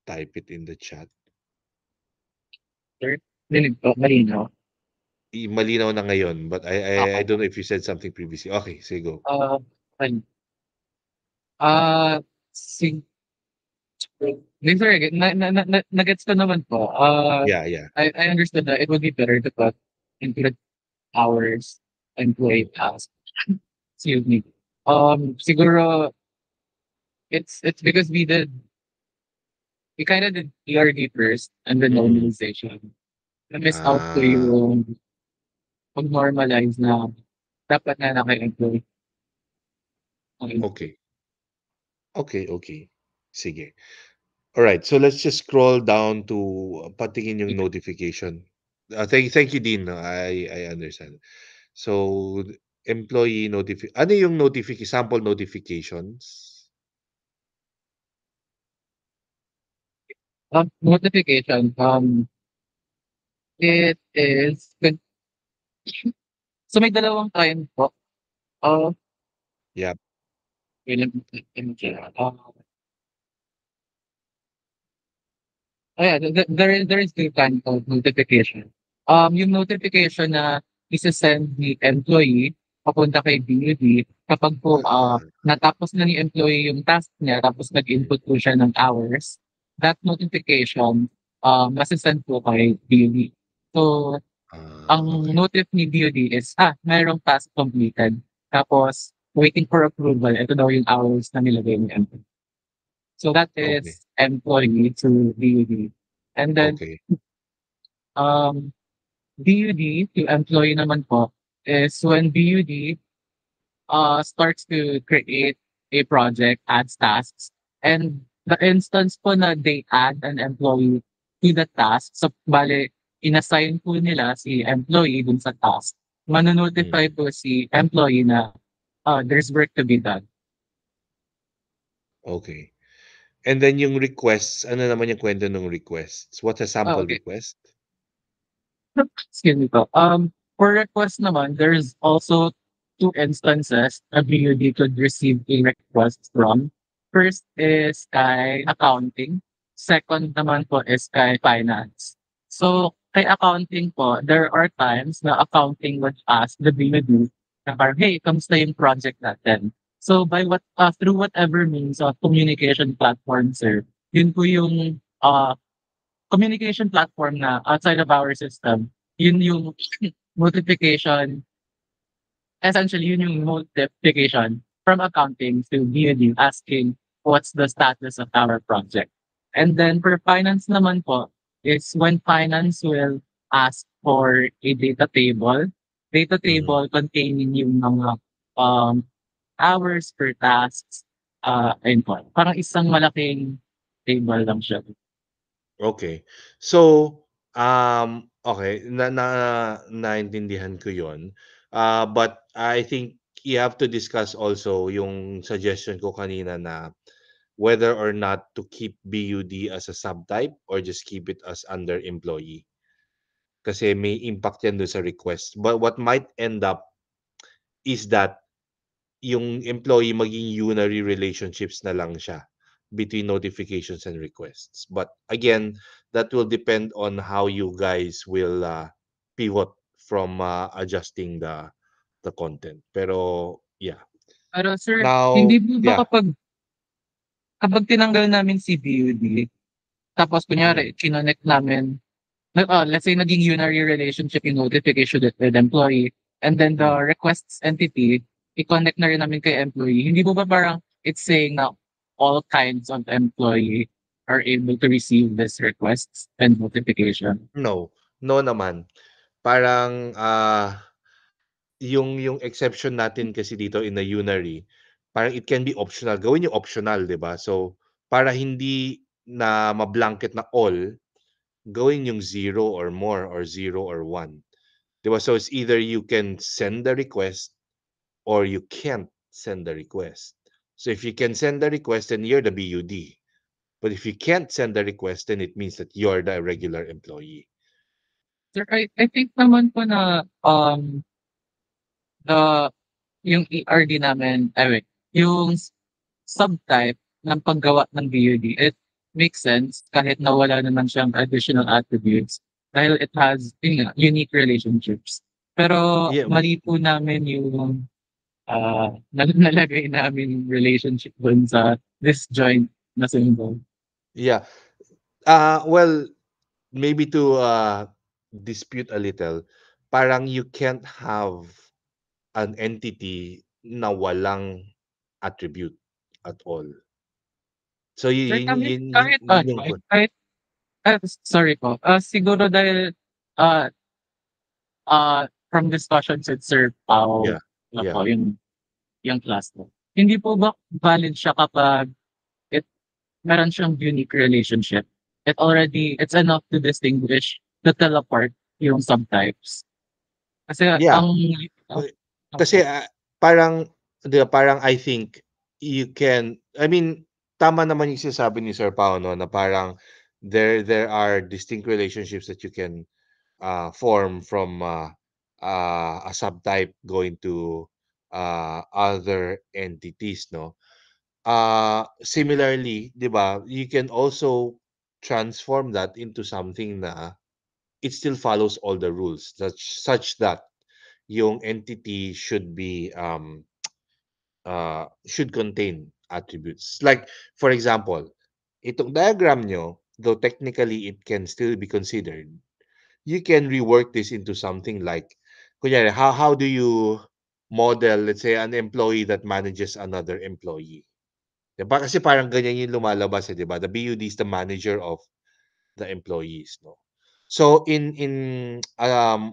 type it in the chat. Sir, dinig ko. Malinaw. Malinaw na ngayon, but I Okay. don't know if you said something previously. Okay, sige, go. Ano? Sig Hindi, sir, nagets ko naman po. Yeah. I understood that it would be better to put included hours employee task. Excuse me. Siguro it's because we kind of did ERD first and then normalization. Na-miss out ko yung pag-normalize na dapat na naka-employee. Okay. Sige. Alright, so let's just scroll down to patingin yung notification. Thank you, Dean. I understand. So, employee ano yung sample notifications? Notification, it is so may dalawang client po. Yep. Wait, let me check. Yeah, there is two kind of notification. Yung notification na isa-send ni employee papunta kay BUD. Kapag po Ah, natapos na ni employee yung task niya, tapos nag-input po siya ng hours, that notification masasend po kay BUD. So, ang okay. notif ni BUD is, mayroong task completed. Tapos, waiting for approval. Ito daw yung hours na nilagay ni employee. So, that Okay. is employee to BUD. And then, Okay. um, BUD to employee naman po is when BUD starts to create a project, adds tasks, and the instance po na they add an employee to the task, so bale, inassign po nila si employee dun sa task, manonotify Mm. po si employee na there's work to be done. Okay. And then yung requests, ano naman yung kwento ng requests? What's a sample Okay. request? Excuse me po. For request naman, there's also two instances a BUD could receive a request from. First is kay accounting. Second naman po is kay finance. So, kay accounting po, there are times na accounting would ask the BUD na parang, hey, kamusta yung project natin? So, through whatever means of communication platform, sir, yun po yung communication platform na outside of our system, yun yung notification, essentially yun yung notification from accounting to BUD asking what's the status of our project. And then for finance naman po, is when finance will ask for a data Mhm. table containing yung mga um, hours per tasks, ayun po. Parang isang malaking table lang siya. Okay. So, okay, naintindihan ko 'yon. But I think you have to discuss also yung suggestion ko kanina na whether or not to keep BUD as a subtype or just keep it as under employee. Kasi may impact 'yan dun sa request. But what might end up is that yung employee maging unary relationships na lang siya between notifications and requests. But again, that will depend on how you guys will pivot from adjusting the content. Pero yeah. Pero sir, hindi Now, po ba yeah. kapag tinanggal namin si BUD, tapos Mm, kunyari kinonect namin, let's say naging unary relationship yung notification with employee, and then the mm. requests entity, i-connect na rin namin kay employee. Hindi po ba parang it's saying na all kinds of employee are able to receive these requests and notification? No. No naman. Parang yung exception natin kasi dito in a unary, parang it can be optional. Gawin yung optional, 'di ba? So, para hindi na ma-blanket na all, gawin yung zero or more or zero or one, 'di ba? So, it's either you can send the request or you can't send the request. So, if you can send the request, then you're the BUD. But if you can't send the request, then it means that you're the regular employee. Sir, I think naman po na the yung ERD namin, wait, yung subtype ng paggawa ng BUD, it makes sense kahit na wala naman siyang additional attributes dahil it has yun nga, unique relationships. Pero Yeah. mali po namin yung nalagay namin relationship dun sa disjoint na symbol. Yeah. Well, maybe to dispute a little, parang you can't have an entity na walang attribute at all. So Sir, yun kahit, yun yun kahit yun ano, yung kahit, sorry po, siguro dahil uh, from discussions with Sir Pao, yeah, na yeah. po, yung class mo. Hindi po ba valid siya kapag it meron siyang unique relationship? It's enough to distinguish to tell apart yung subtypes. Kasi Yeah, uh, eh, kasi, parang 'di ba, parang I think you can I mean, tama naman yung sinasabi ni Sir Pao 'no, na parang there are distinct relationships that you can form from a subtype going to other entities, no? Similarly, 'di ba, you can also transform that into something na it still follows all the rules, such that yung entity should contain attributes. Like, for example, itong diagram nyo, though technically it can still be considered, you can rework this into something like, kunyari, how do you model, let's say, an employee that manages another employee? Diba? Kasi parang ganyan yung lumalabas, di ba? The BUD is the manager of the employees, no? So in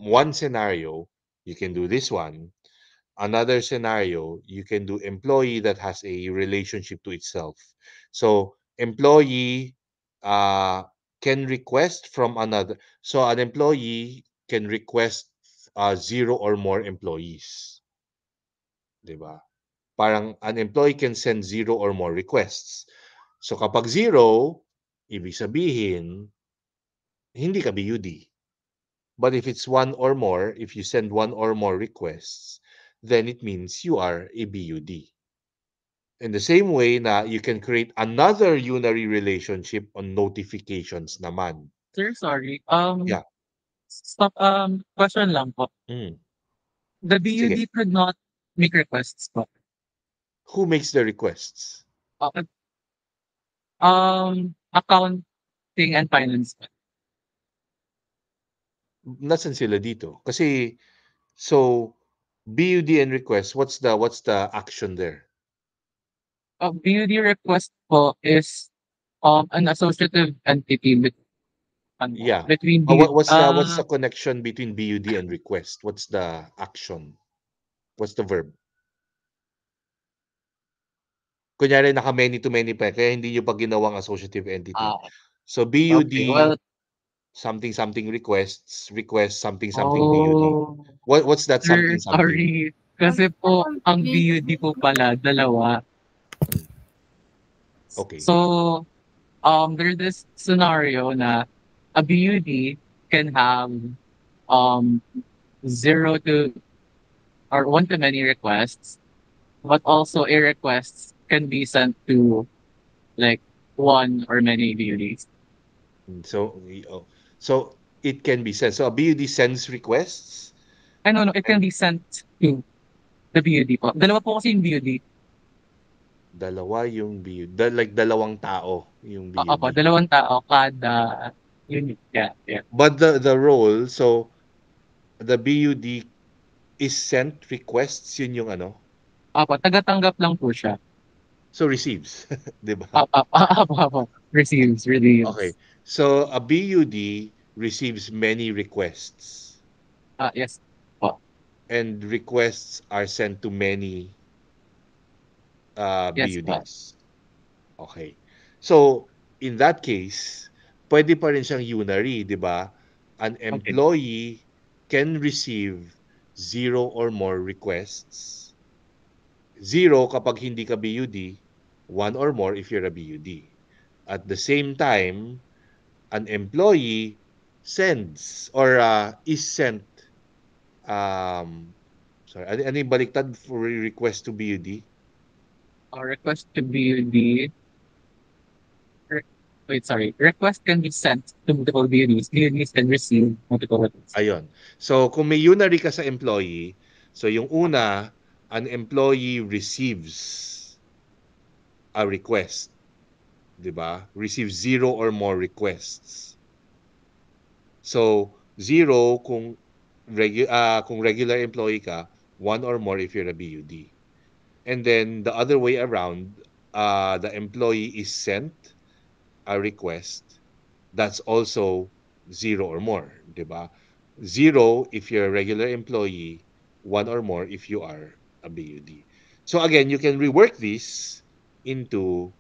one scenario, you can do this one. Another scenario, you can do employee that has a relationship to itself. So employee can request from another. So an employee can request zero or more employees, 'di ba? Parang an employee can send zero or more requests. So kapag zero, ibig sabihin hindi ka BUD. But if it's one or more, if you send one or more requests, then it means you are a BUD. In the same way na you can create another unary relationship on notifications naman. Sir, sorry. Yeah. Stop. Question lang po. Mm. The Sige. BUD could not make requests po. Who makes the requests? Accounting and finance. Nasaan sila dito? Kasi, so, BUD and request, what's the action there? BUD request po is an associative entity Yeah. between BUD. What's the connection between BUD and request? What's the action? What's the verb? Kunyari naka many to many pa, kaya hindi nyo pa ginawang associative entity. So BUD, Okay, well, something something request something something BUD. What's that sir, something something? sorry. Kasi po, ang BUD po pala, dalawa. Okay. So, there's this scenario na a BUD can have zero to or one to many requests, but also a request can be sent to like one or many BUDs. So it can be sent. So a BUD sends requests. No, it can be sent to the BUD po. Dalawa po kasi yung BUD. Dalawa yung BUD. Like dalawang tao yung BUD. Opo, dalawang tao kada unit. Yeah. But the role, so the BUD is sent requests, yun yung ano? Opo, tagatanggap lang po siya. So receives, di ba? Opo. Receives. Okay. So a BUD receives many requests. Yes. And requests are sent to many Yes, BUDs. Okay. So, in that case, pwede pa rin siyang unary, di ba? An employee can receive zero or more requests. Zero kapag hindi ka BUD, one or more if you're a BUD. At the same time, an employee sends or is sent ano yung baliktad for request to BUD? Request to BUD. Request can be sent to multiple BUDs. BUDs can receive multiple requests. Ayun. So, kung may unary ka sa employee, so yung una, an employee receives a request. Diba? Receives zero or more requests. So, zero kung regular employee ka, one or more if you're a BUD. And then, the other way around, the employee is sent a request, that's also zero or more, di ba? Zero if you're a regular employee, one or more if you are a BUD. So again, you can rework this into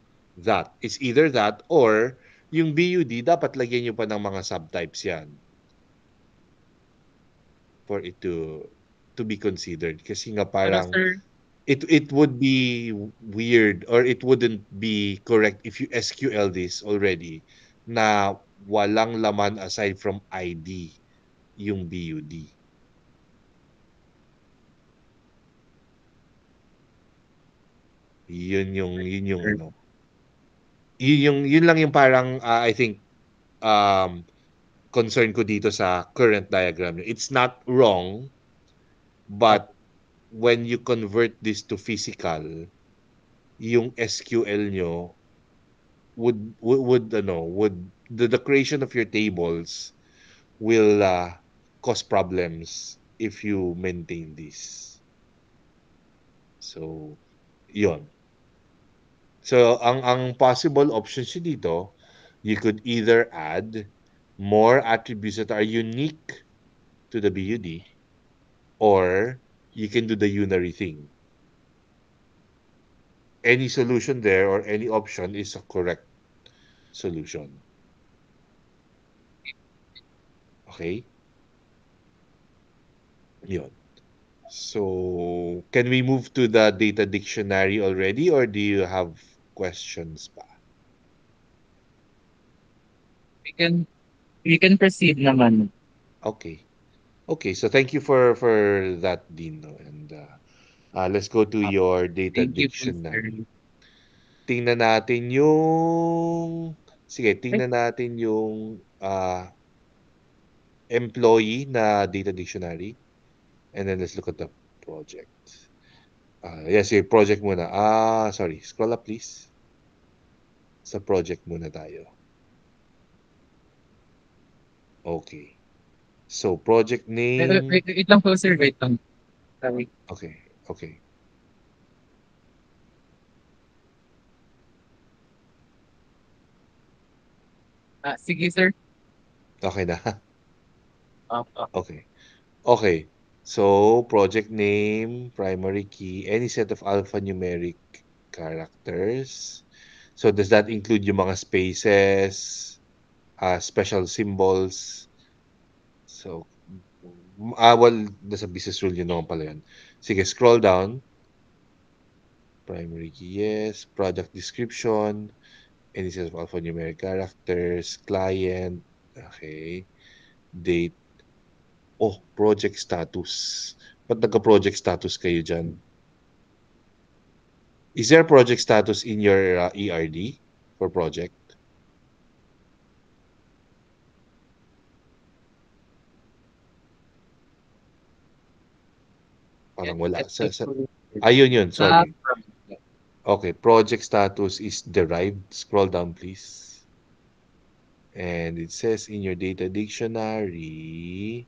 that. It's either that or yung BUD, dapat lagyan nyo pa ng mga subtypes yan for it to be considered. Kasi nga parang it would be weird or it wouldn't be correct if you SQL this already na walang laman aside from ID yung BUD. Yun yung ano. Yun lang yung parang I think concern ko dito sa current diagram. It's not wrong, But when you convert this to physical, yung SQL nyo would the creation of your tables will cause problems if you maintain this. So, yon. So, ang possible options nyo dito, you could either add more attributes that are unique to the BUD, or you can do the unary thing. Any solution there or any option is a correct solution. Okay? Yun. So, can we move to the data dictionary already, or do you have questions pa? We can we can proceed naman. Okay. Okay, so thank you for that, Dino. And let's go to Uh, your data Thank you po, sir. dictionary. Tingnan natin yung sige, Ay, tingnan natin yung employee na data dictionary, and then let's look at the project. Yes, yung project muna. Sorry. Scroll up please. Sa project muna tayo. Okay. So, project name. wait lang po, sir. Wait lang. Sorry. Okay. Okay. Sige, sir. Okay na. Ah, ah, Okay. Okay. So, project name, primary key, any set of alphanumeric characters. So, does that include yung mga spaces, special symbols? So, well, nasa business rule yun naman pala yun. Sige, scroll down. Primary key, yes. Product description, any set of alphanumeric characters, client, okay. Date. Oh, project status. Ba't nagka-project status kayo dyan? Is there project status in your ERD for project? Parang wala. ito po. Ayun yun, Ah, sorry. Okay, project status is derived. Scroll down, please. And it says in your data dictionary,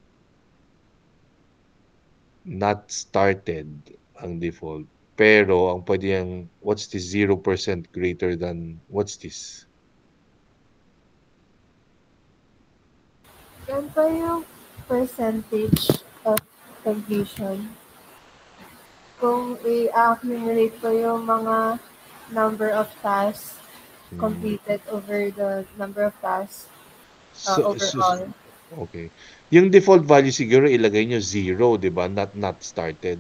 not started ang default. Pero ang pwede yung, what's this 0% greater than, what's this? Yan pa yung percentage of completion. Kung i-accumulate ko yung mga number of tasks Hmm. completed over the number of tasks So, overall. okay. Yung default value siguro ilagay nyo 0, di ba? Not started.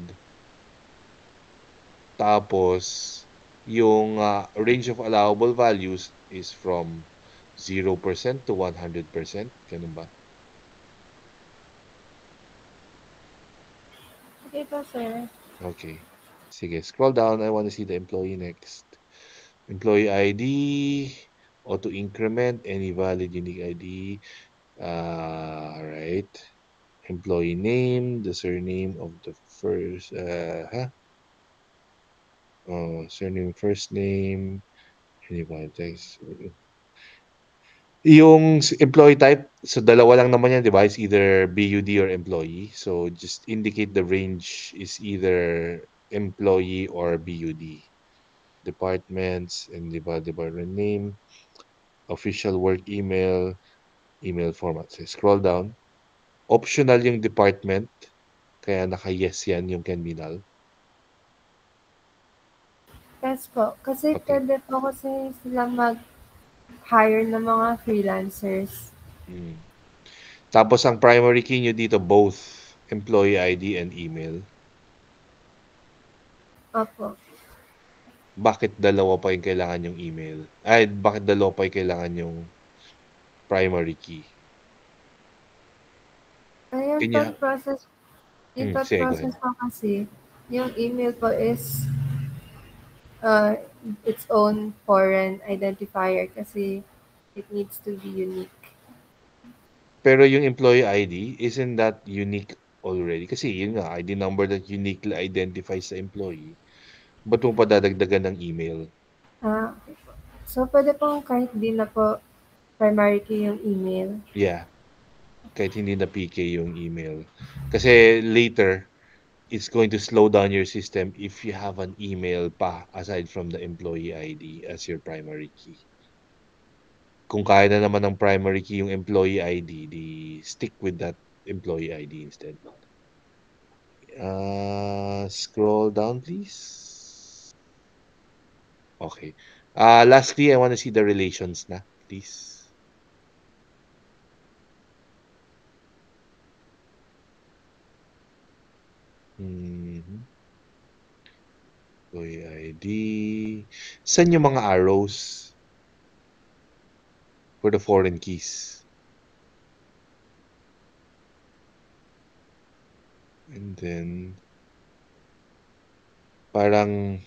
Tapos, yung range of allowable values is from 0% to 100%. Ganun ba? Okay pa, sir. Okay. Sige, scroll down. I want to see the employee next. Employee ID, auto increment, any valid unique ID. Right. Employee name, the surname of the first, surname, first name, any valid text. Yung employee type, so dalawa lang naman yan, di ba? It's either BUD or employee. So just indicate the range is either employee or BUD. Departments, and di ba, department name, official work email, email format. So scroll down. Optional yung department, kaya naka-yes yan yung can be null. Yes po. Kasi Okay. pwede po kasi sila mag-hire ng mga freelancers. Mm. Tapos ang primary key nyo dito, both employee ID and email. Opo. Bakit dalawa pa yung kailangan yung email? Ay, bakit dalawa pa yung kailangan yung primary key? Ayun Can po you... process, yung Sige, go process ahead. po kasi, yung email po is uh, its own foreign identifier kasi it needs to be unique. Pero yung employee ID, isn't that unique already. Kasi yun nga, ID number that uniquely identifies the employee. Ba't mo pa dadagdagan ng email? Okay po. So, pwede pong kahit di na po primary key yung email. Yeah, kahit hindi na PK yung email. Kasi later, it's going to slow down your system if you have an email pa aside from the employee ID as your primary key. Kung kaya na naman ng primary key yung employee ID, di stick with that employee ID instead. Scroll down, please. Okay. Lastly, I want to see the relations na, please. Mhm. Employee ID. Saan yung mga arrows for the foreign keys? And then, parang,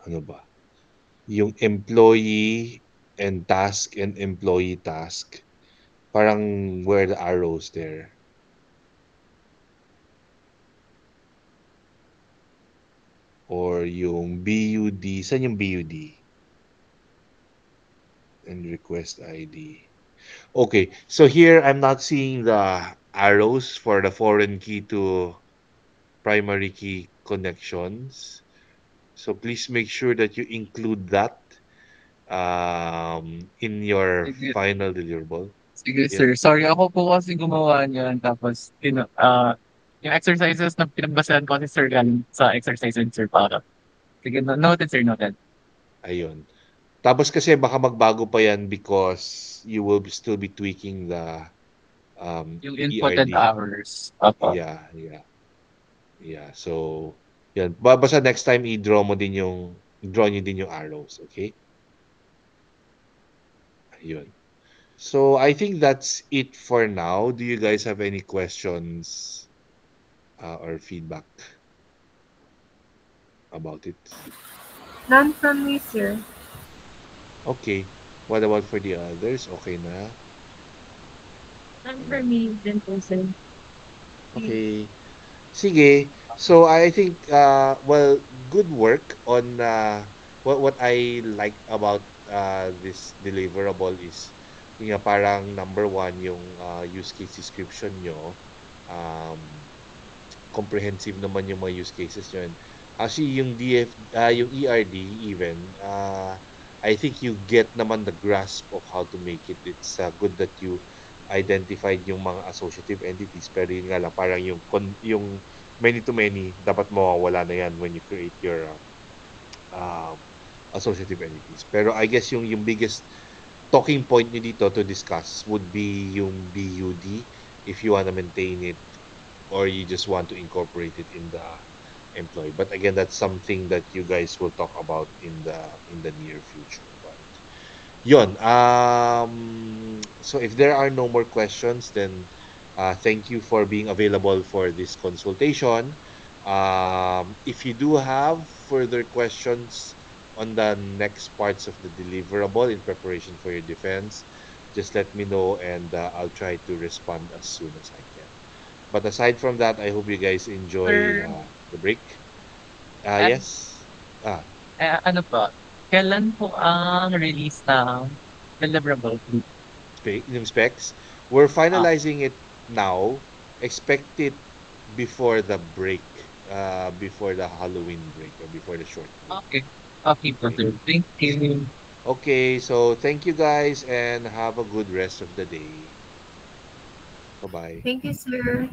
ano ba? Yung employee and employee task. Parang where the arrows there. Or yung BUD. Saan yung BUD? And request ID. Okay, so here I'm not seeing the arrows for the foreign key to primary key connections. So please make sure that you include that in your Sige, final deliverable. sige Yeah. sir. Sorry, ako po kasi gumawa niyan. Tapos, yung exercises na pinagbasahan ko kasi sir galing sa exercise and sir para. Sige, noted sir, noted. Ayun. Tapos kasi baka magbago pa yan because you will still be tweaking the Yung inputted ERD. hours. Opo. Yeah, yeah. Yeah. So, yan. Basta next time i-draw nyo din yung arrows, okay? Ayun. So, I think that's it for now. Do you guys have any questions or feedback about it? None from me, sir. Okay. What about for the others? Okay na? And for me din po, sir. Okay. Sige. So I think well, good work on what I like about this deliverable is yung nga parang number one yung use case description nyo. Comprehensive naman yung mga use cases yun. Actually, yung ERD even, I think you get naman the grasp of how to make it. It's good that you identified yung mga associative entities. Pero yun nga lang, parang yung many to many, dapat mawawala na yan when you create your um, associative entities. Pero I guess yung biggest talking point nyo dito to discuss would be yung BUD if you want to maintain it or you just want to incorporate it in the employee. But again, that's something that you guys will talk about in the near future. But yon. So if there are no more questions, then thank you for being available for this consultation. If you do have further questions on the next parts of the deliverable in preparation for your defense, just let me know and I'll try to respond as soon as I can. But aside from that, I hope you guys enjoy Sir, the break. and Yes. Ah, ano po, kailan po ang release ng deliverable? yung specs. We're Ah, finalizing it now. Expect it before the break, before the Halloween break or before the short break. okay. Okay po, Okay. sir. Thank you. Okay, so thank you guys and have a good rest of the day. Bye-bye. Thank you, sir.